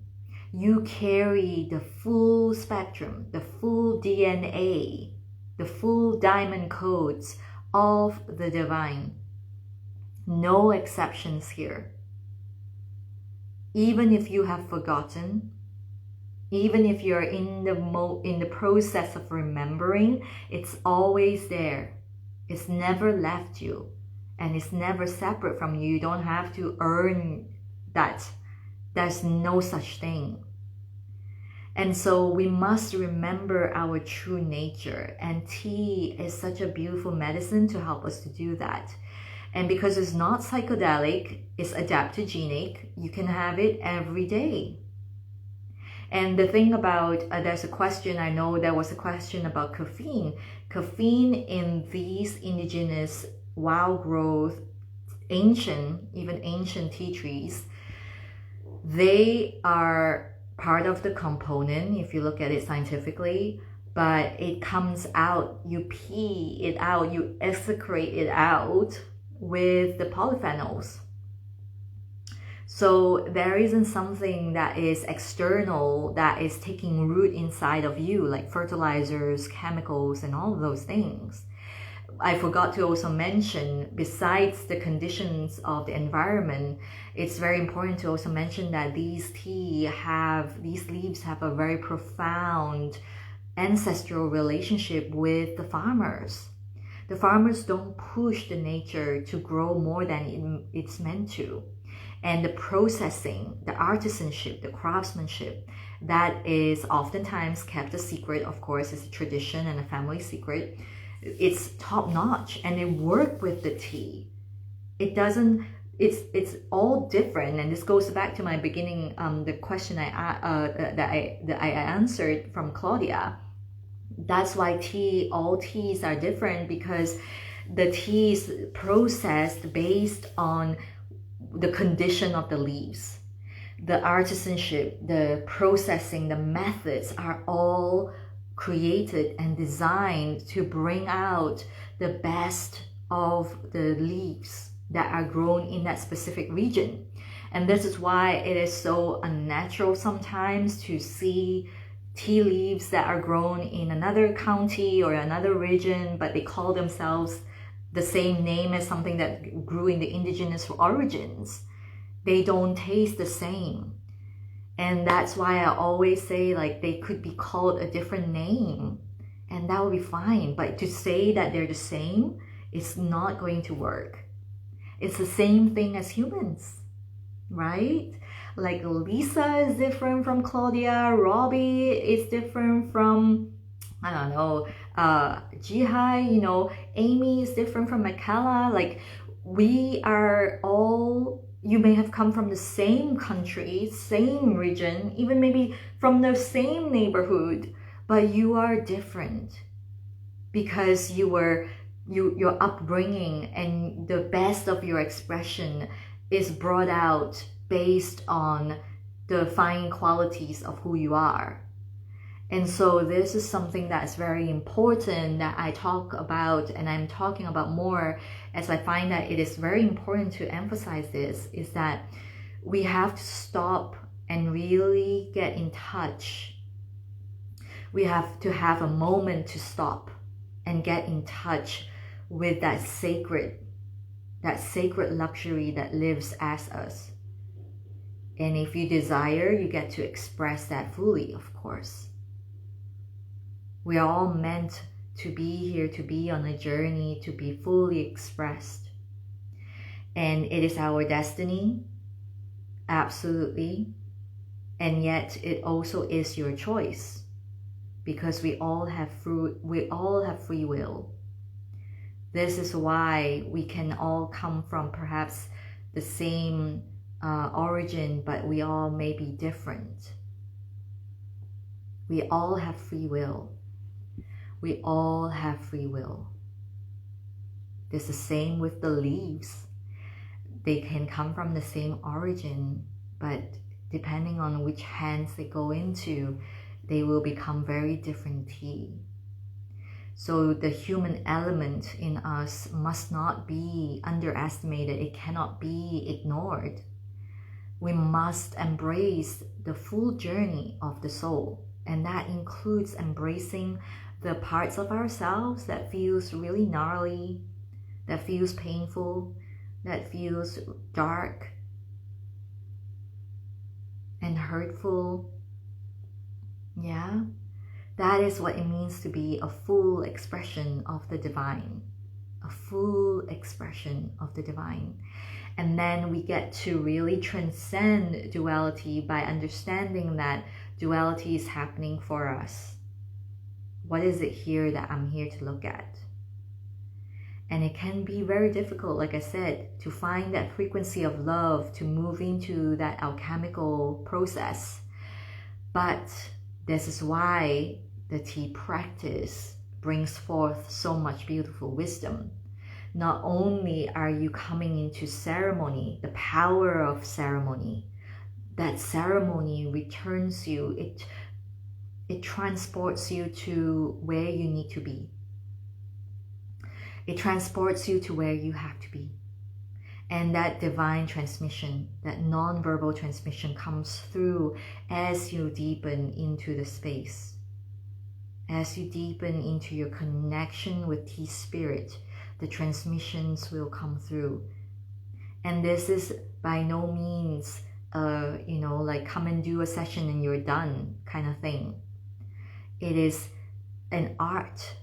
You carry the full spectrum, the full DNA, the full diamond codes of the divine. No exceptions here. Even if you have forgotten, even if you're in the process of remembering, it's always there. It's never left you, and it's never separate from you. You don't have to earn that. There's no such thing. And so we must remember our true nature, and tea is such a beautiful medicine to help us to do that. And because it's not psychedelic, it's adaptogenic, you can have it every day. And the thing about, there's a question, I know there was a question about caffeine. Caffeine in these indigenous wild growth, even ancient tea trees, they are part of the component if you look at it scientifically, but it comes out, you pee it out, you excrete it out with the polyphenols. So there isn't something that is external that is taking root inside of you, like fertilizers, chemicals, and all of those things. I forgot to also mention, besides the conditions of the environment, it's very important to also mention that these leaves have a very profound ancestral relationship with the farmers. The farmers don't push the nature to grow more than it's meant to. And the processing, the artisanship, the craftsmanship, that is oftentimes kept a secret. Of course, it's a tradition and a family secret. It's top notch, and they work with the tea. It's all different, and this goes back to my beginning, the question that I answered from Claudia. That's why all teas are different, because the tea is processed based on the condition of the leaves. The artisanship, the processing, the methods are all created and designed to bring out the best of the leaves that are grown in that specific region. And this is why it is so unnatural sometimes to see tea leaves that are grown in another county or another region, but they call themselves the same name as something that grew in the indigenous origins. They don't taste the same. And that's why I always say, like, they could be called a different name, and that would be fine. But to say that they're the same, it's not going to work. It's the same thing as humans, right? Like Lisa is different from Claudia, Robbie is different from, I don't know, Jihai, Amy is different from Michaela. Like, we are all, you may have come from the same country, same region, even maybe from the same neighborhood, but you are different because your upbringing and the best of your expression is brought out based on the fine qualities of who you are. And so this is something that's very important that I talk about, and I'm talking about more as I find that it is very important to emphasize this, is that we have to stop and really get in touch. We have to have a moment to stop and get in touch with that sacred luxury that lives as us. And if you desire, you get to express that fully, of course. We are all meant to be here, to be on a journey, to be fully expressed. And it is our destiny, absolutely. And yet it also is your choice, because we all have free will. This is why we can all come from perhaps the same origin, but we all may be different. We all have free will. We all have free will. It's the same with the leaves. They can come from the same origin, but depending on which hands they go into, they will become very different tea. So the human element in us must not be underestimated. It cannot be ignored. We must embrace the full journey of the soul. And that includes embracing the parts of ourselves that feels really gnarly, that feels painful, that feels dark and hurtful. Yeah, that is what it means to be a full expression of the divine. A full expression of the divine. And then we get to really transcend duality by understanding that duality is happening for us. What is it here that I'm here to look at? And it can be very difficult, like I said, to find that frequency of love, to move into that alchemical process. But this is why the tea practice brings forth so much beautiful wisdom. Not only are you coming into ceremony, the power of ceremony, that ceremony returns you, it transports you to where you need to be. It transports you to where you have to be. And that divine transmission, that non-verbal transmission comes through as you deepen into the space. As you deepen into your connection with Tea Spirit, the transmissions will come through. And this is by no means, like come and do a session and you're done kind of thing. It is an art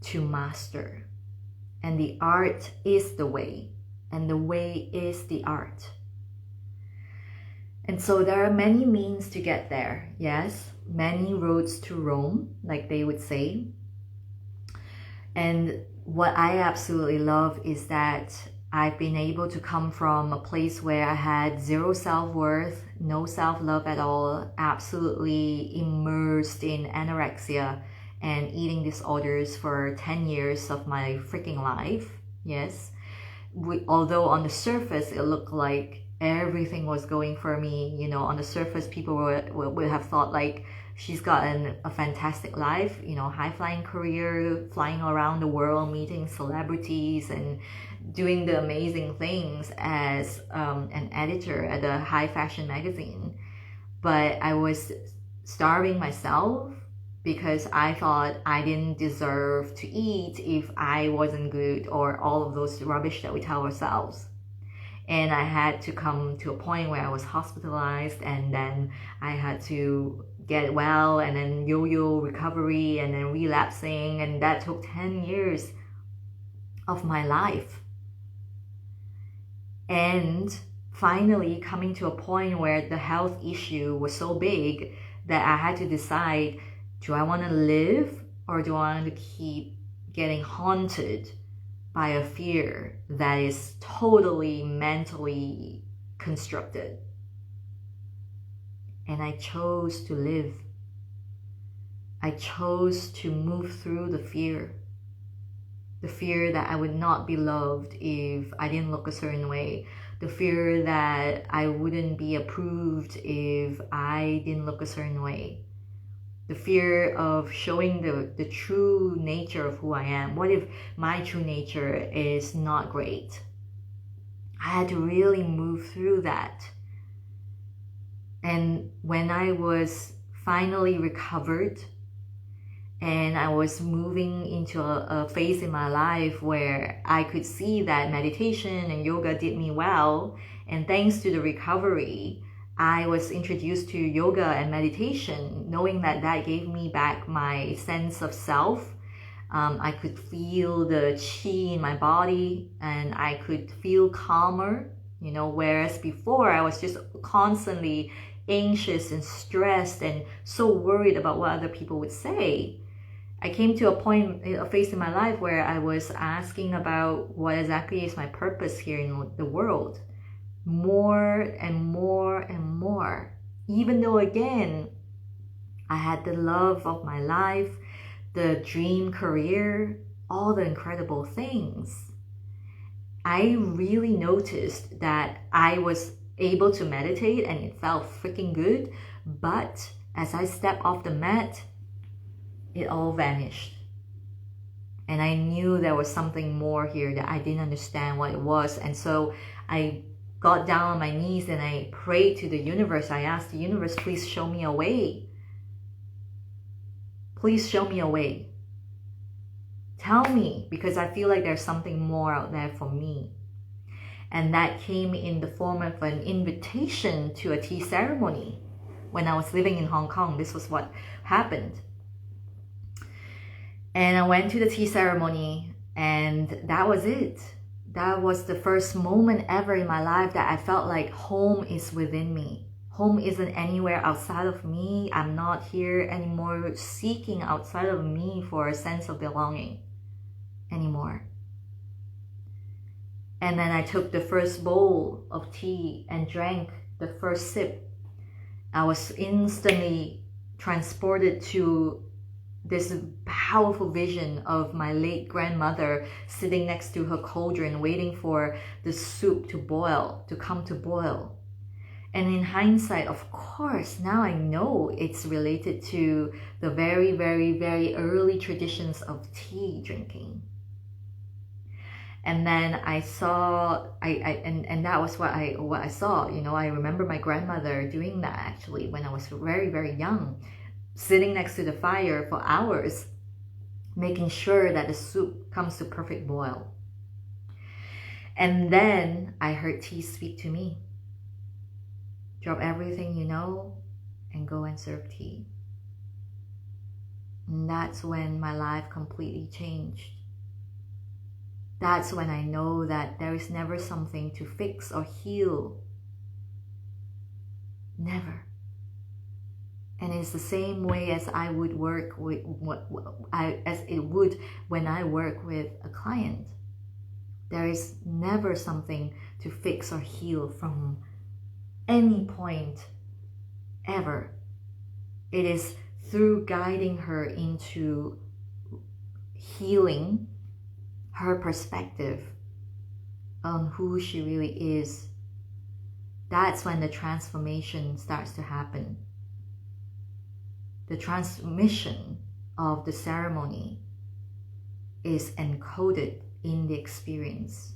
to master. And the art is the way. And the way is the art. And so there are many means to get there. Yes, many roads to Rome, like they would say. And what I absolutely love is that I've been able to come from a place where I had zero self-worth, no self-love at all, absolutely immersed in anorexia and eating disorders for 10 years of my freaking life. Yes. Although on the surface it looked like everything was going for me, on the surface people would have thought like she's got a fantastic life, high-flying career, flying around the world, meeting celebrities and doing the amazing things as an editor at a high fashion magazine. But I was starving myself because I thought I didn't deserve to eat if I wasn't good, or all of those rubbish that we tell ourselves. And I had to come to a point where I was hospitalized, and then I had to get well, and then yo-yo recovery, and then relapsing, and that took 10 years of my life. And finally coming to a point where the health issue was so big that I had to decide, do I want to live or do I want to keep getting haunted by a fear that is totally mentally constructed? And I chose to live. I chose to move through the fear. The fear that I would not be loved if I didn't look a certain way. The fear that I wouldn't be approved if I didn't look a certain way. The fear of showing the true nature of who I am. What if my true nature is not great? I had to really move through that. And when I was finally recovered, and I was moving into a phase in my life where I could see that meditation and yoga did me well, and thanks to the recovery, I was introduced to yoga and meditation, knowing that that gave me back my sense of self. I could feel the chi in my body, and I could feel calmer, whereas before I was just constantly anxious and stressed and so worried about what other people would say. I came to a phase in my life where I was asking about what exactly is my purpose here in the world. More and more and more. Even though, again, I had the love of my life, the dream career, all the incredible things, I really noticed that I was able to meditate and it felt freaking good. But as I stepped off the mat, it all vanished. And I knew there was something more here that I didn't understand what it was. And so I got down on my knees and I prayed to the universe. I asked the universe, please show me a way. Please show me a way. Tell me, because I feel like there's something more out there for me. And that came in the form of an invitation to a tea ceremony. When I was living in Hong Kong, this was what happened. And I went to the tea ceremony, and that was it. That was the first moment ever in my life that I felt like home is within me. Home isn't anywhere outside of me. I'm not here anymore seeking outside of me for a sense of belonging anymore. And then I took the first bowl of tea and drank the first sip. I was instantly transported to this powerful vision of my late grandmother sitting next to her cauldron waiting for the soup to boil, to come to boil. And in hindsight, of course, now I know it's related to the very, very, very early traditions of tea drinking. And then I saw, and that was what I saw. You know, I remember my grandmother doing that actually when I was very, very young, sitting next to the fire for hours, making sure that the soup comes to perfect boil. And then I heard tea speak to me. Drop everything you know and go and serve tea. And that's when my life completely changed. That's when I know that there is never something to fix or heal. Never. And it's the same way as I would work with as it would when I work with a client. There is never something to fix or heal from any point ever. It is through guiding her into healing her perspective on who she really is. That's when the transformation starts to happen. The transmission of the ceremony is encoded in the experience.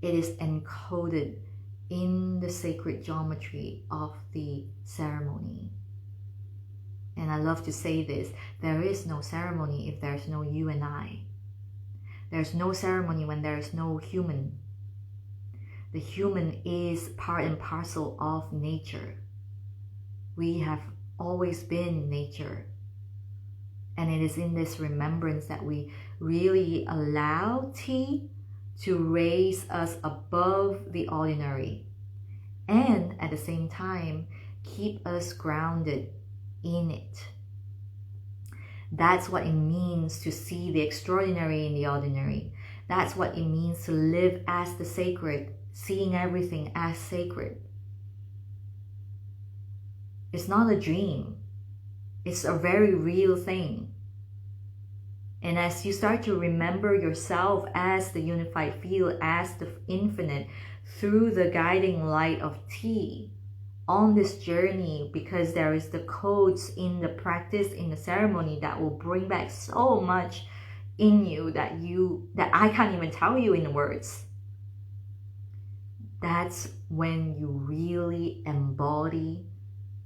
It is encoded in the sacred geometry of the ceremony. And I love to say this, there is no ceremony if there's no you and I. There's no ceremony when there is no human. The human is part and parcel of nature. We have always been nature. And it is in this remembrance that we really allow tea to raise us above the ordinary. And at the same time, keep us grounded in it. That's what it means to see the extraordinary in the ordinary. That's what it means to live as the sacred, seeing everything as sacred. It's not a dream. It's a very real thing. And as you start to remember yourself as the unified field, as the infinite, through the guiding light of tea, on this journey, because there is the codes in the practice, in the ceremony that will bring back so much in you that I can't even tell you in words. That's when you really embody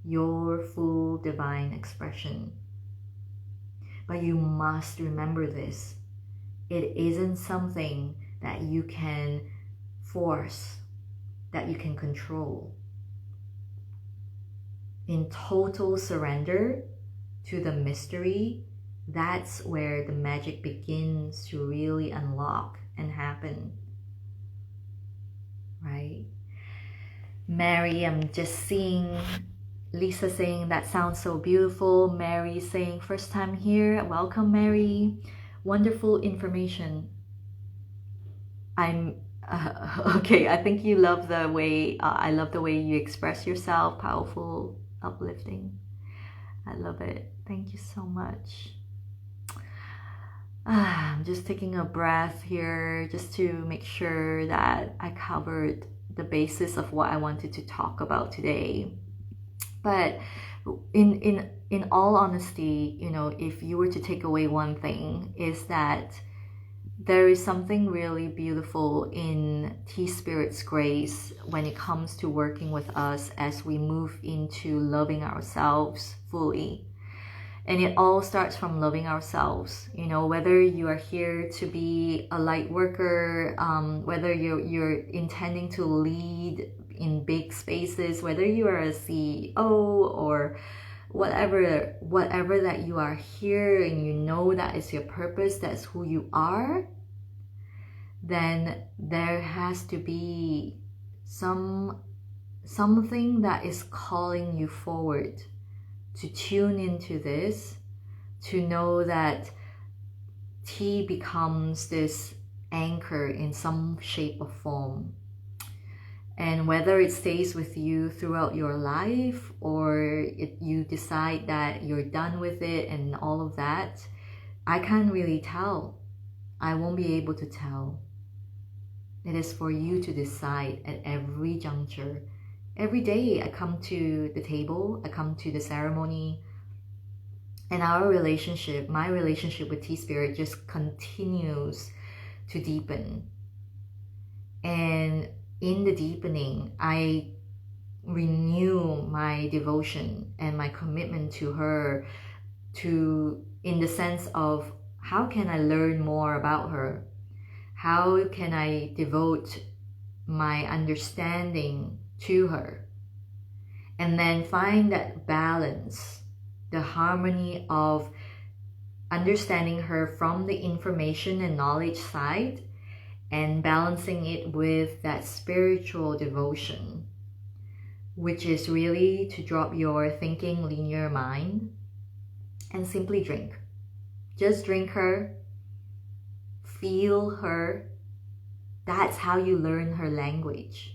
your full divine expression. But you must remember this. It isn't something that you can force, that you can control. In total surrender to the mystery, that's where the magic begins to really unlock and happen. Right? Mary, I'm just seeing Lisa saying that sounds so beautiful. Mary saying first time here. Welcome, Mary. Wonderful information. I'm okay. I think you love the way I love the way you express yourself. Powerful, uplifting. I love it. Thank you so much. I'm just taking a breath here just to make sure that I covered the basis of what I wanted to talk about today. But in all honesty, you know, if you were to take away one thing, is that there is something really beautiful in Tea Spirit's grace when it comes to working with us as we move into loving ourselves fully. And it all starts from loving ourselves. You know, whether you are here to be a light worker, whether you're intending to lead in big spaces, whether you are a CEO or whatever that you are here and you know that is your purpose, that's who you are, then there has to be something that is calling you forward to tune into this, to know that tea becomes this anchor in some shape or form. And whether it stays with you throughout your life or you decide that you're done with it and all of that, I can't really tell. I won't be able to tell. It is for you to decide at every juncture. Every day I come to the table, I come to the ceremony, and our relationship, my relationship with Tea Spirit just continues to deepen. And in the deepening, I renew my devotion and my commitment to her, in the sense of how can I learn more about her? How can I devote my understanding to her? And then find that balance, the harmony of understanding her from the information and knowledge side and balancing it with that spiritual devotion, which is really to drop your thinking linear mind and simply drink. Just drink her, feel her. That's how you learn her language.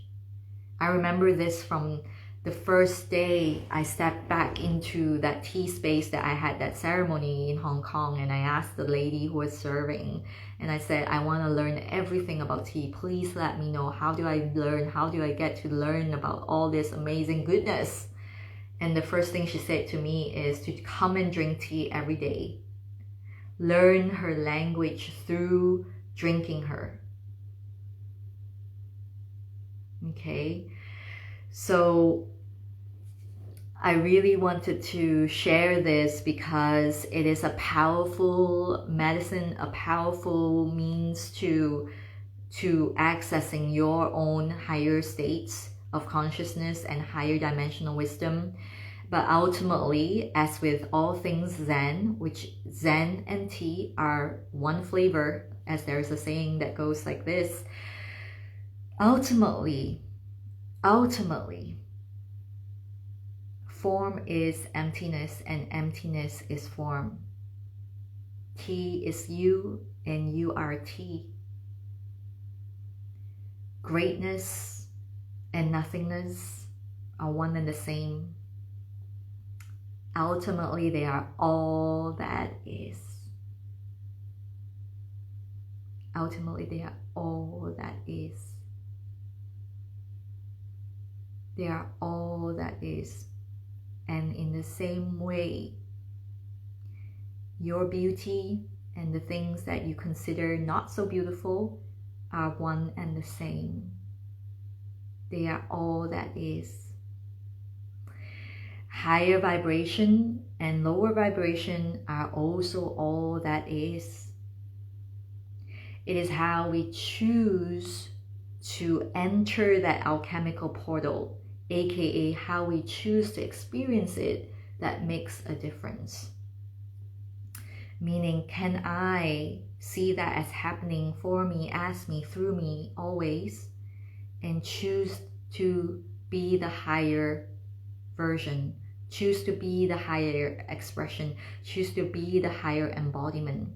I remember this from the first day I stepped back into that tea space that I had that ceremony in Hong Kong, and I asked the lady who was serving, and I said, I want to learn everything about tea. Please let me know. How do I learn? How do I get to learn about all this amazing goodness? And the first thing she said to me is to come and drink tea every day. Learn her language through drinking her. Okay, so I really wanted to share this because it is a powerful medicine, a powerful means to accessing your own higher states of consciousness and higher dimensional wisdom. But ultimately, as with all things Zen, which Zen and tea are one flavor, as there's a saying that goes like this, ultimately, form is emptiness and emptiness is form. Tea is you and you are tea. Greatness and nothingness are one and the same. Ultimately, they are all that is. Ultimately, they are all that is. They are all that is. And in the same way, your beauty and the things that you consider not so beautiful are one and the same. They are all that is. Higher vibration and lower vibration are also all that is. It is how we choose to enter that alchemical portal, aka how we choose to experience it, that makes a difference. Meaning, can I see that as happening for me, as me, through me, always, and choose to be the higher version, choose to be the higher expression, choose to be the higher embodiment.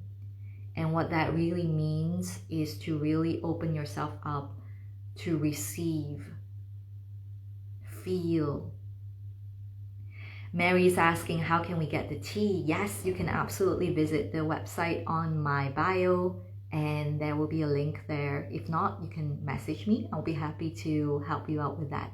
And what that really means is to really open yourself up to receive, feel. Mary is asking, how can we get the tea? Yes, you can absolutely visit the website on my bio, and there will be a link there. If not, you can message me. I'll be happy to help you out with that.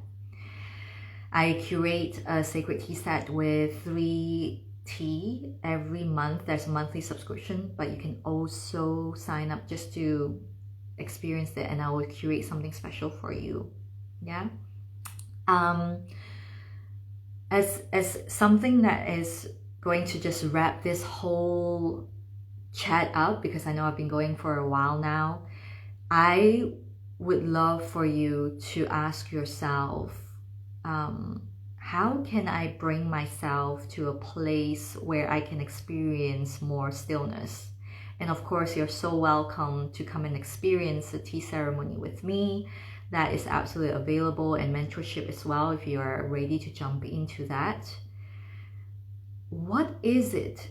I curate a sacred tea set with 3 tea every month. There's a monthly subscription, but you can also sign up just to experience it, and I will curate something special for you. Yeah. As something that is going to just wrap this whole chat up, because I know I've been going for a while now, I would love for you to ask yourself, how can I bring myself to a place where I can experience more stillness? And of course, you're so welcome to come and experience the tea ceremony with me. That is absolutely available, and mentorship as well if you are ready to jump into that. What is it?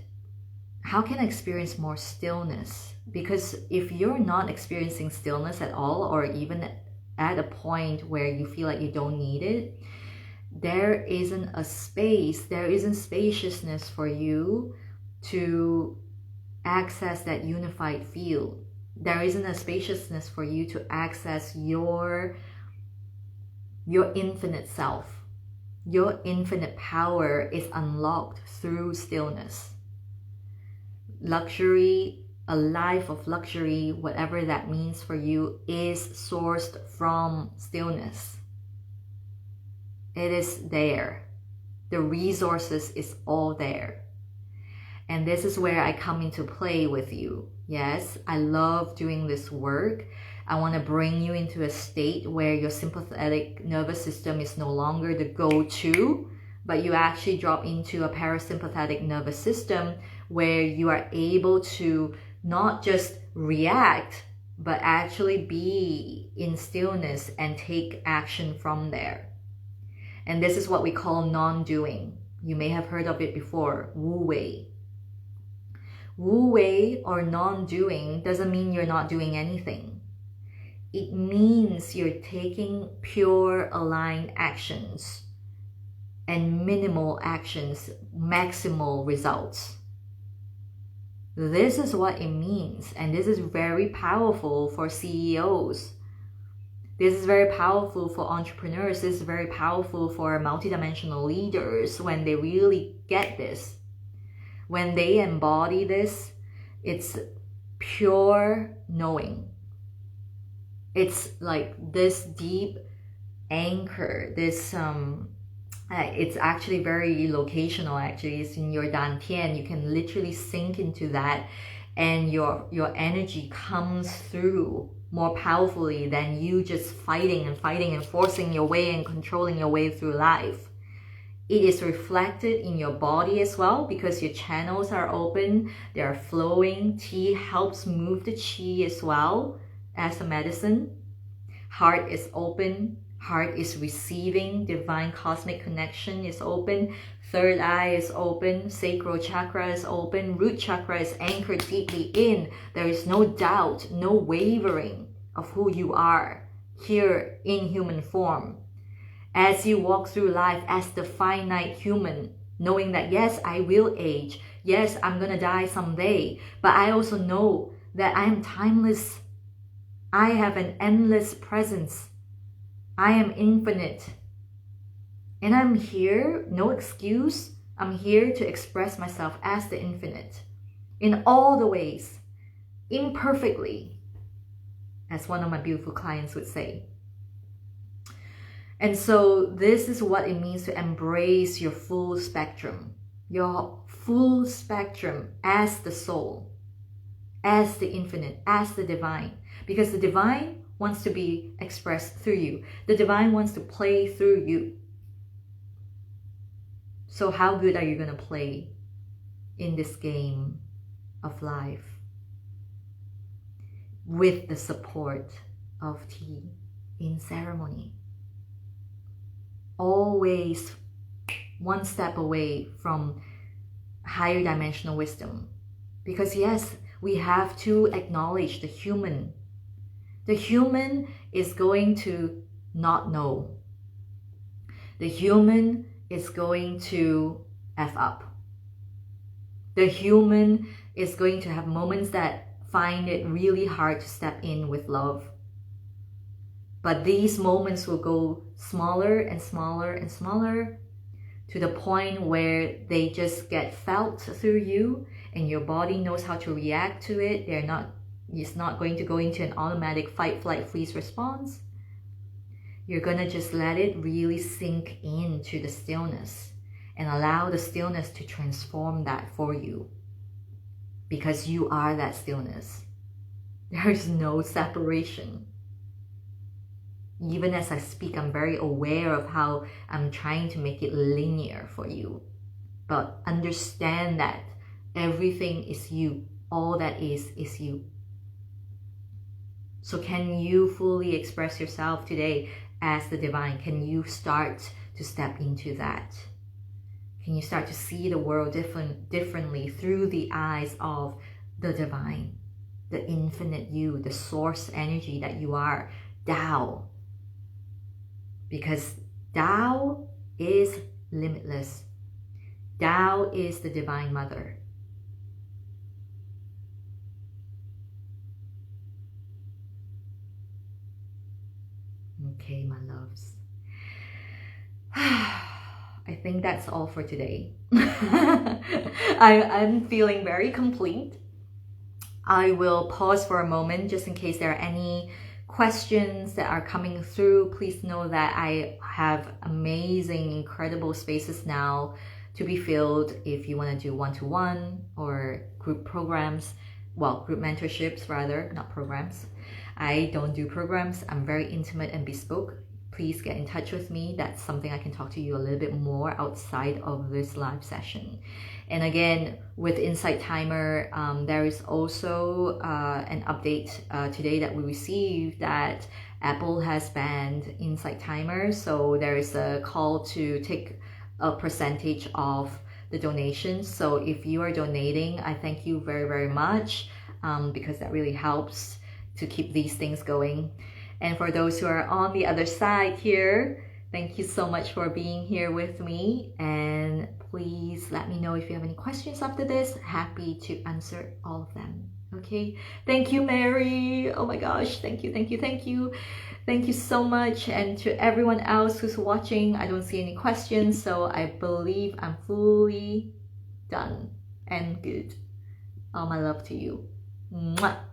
How can I experience more stillness? Because if you're not experiencing stillness at all, or even at a point where you feel like you don't need it, there isn't a space, there isn't spaciousness for you to access that unified field. There isn't a spaciousness for you to access your infinite self. Your infinite power is unlocked through stillness. Luxury, a life of luxury, whatever that means for you, is sourced from stillness. It is there. The resources is all there. And this is where I come into play with you. Yes, I love doing this work. I want to bring you into a state where your sympathetic nervous system is no longer the go-to, but you actually drop into a parasympathetic nervous system where you are able to not just react, but actually be in stillness and take action from there. And this is what we call non-doing. You may have heard of it before, Wu Wei. Wu Wei or non-doing doesn't mean you're not doing anything. It means you're taking pure aligned actions and minimal actions, maximal results. This is what it means, and this is very powerful for CEOs. This is very powerful for entrepreneurs. This is very powerful for multidimensional leaders when they really get this. When they embody this, it's pure knowing. It's like this deep anchor, this it's actually very locational. Actually, it's in your dantian. You can literally sink into that, and your energy comes through more powerfully than you just fighting and forcing your way and controlling your way through life. It is reflected in your body as well, because your channels are open, they are flowing. Tea helps move the qi as well as a medicine. Heart is open, heart is receiving, divine cosmic connection is open, third eye is open, sacral chakra is open, root chakra is anchored deeply in. There is no doubt, no wavering of who you are here in human form. As you walk through life as the finite human, knowing that yes, I will age, yes, I'm gonna die someday, but I also know that I am timeless. I have an endless presence. I am infinite. And I'm here, no excuse, I'm here to express myself as the infinite in all the ways, imperfectly, as one of my beautiful clients would say. And so this is what it means to embrace your full spectrum as the soul, as the infinite, as the divine. Because the divine wants to be expressed through you. The divine wants to play through you. So how good are you going to play in this game of life with the support of tea in ceremony? Always one step away from higher dimensional wisdom. Because yes, we have to acknowledge the human. The human is going to not know. The human is going to F up. The human is going to have moments that find it really hard to step in with love. But these moments will go smaller and smaller and smaller to the point where they just get felt through you and your body knows how to react to it. It's not going to go into an automatic fight, flight, freeze response. You're gonna just let it really sink into the stillness and allow the stillness to transform that for you, because you are that stillness. There is no separation. Even as I speak, I'm very aware of how I'm trying to make it linear for you. But understand that everything is you. All that is you. So can you fully express yourself today as the divine? Can you start to step into that? Can you start to see the world differently through the eyes of the divine, the infinite you, the source energy that you are, Tao? Because Tao is limitless. Tao is the Divine Mother. Okay, my loves. I think that's all for today. I'm feeling very complete. I will pause for a moment just in case there are any questions that are coming through. Please know that I have amazing, incredible spaces now to be filled if you want to do one-to-one or group programs. Well, group mentorships rather, not programs. I don't do programs. I'm very intimate and bespoke. Please get in touch with me. That's something I can talk to you a little bit more outside of this live session. And again, with Insight Timer, there is also an update today that we received that Apple has banned Insight Timer. So there is a call to take a percentage of the donation. So if you are donating, I thank you very, very much because that really helps to keep these things going. And for those who are on the other side here, thank you so much for being here with me. And please let me know if you have any questions after this. Happy to answer all of them. Okay. Thank you, Mary. Oh my gosh. Thank you, thank you, thank you. Thank you so much. And to everyone else who's watching, I don't see any questions. So I believe I'm fully done and good. All my love to you. Mwah.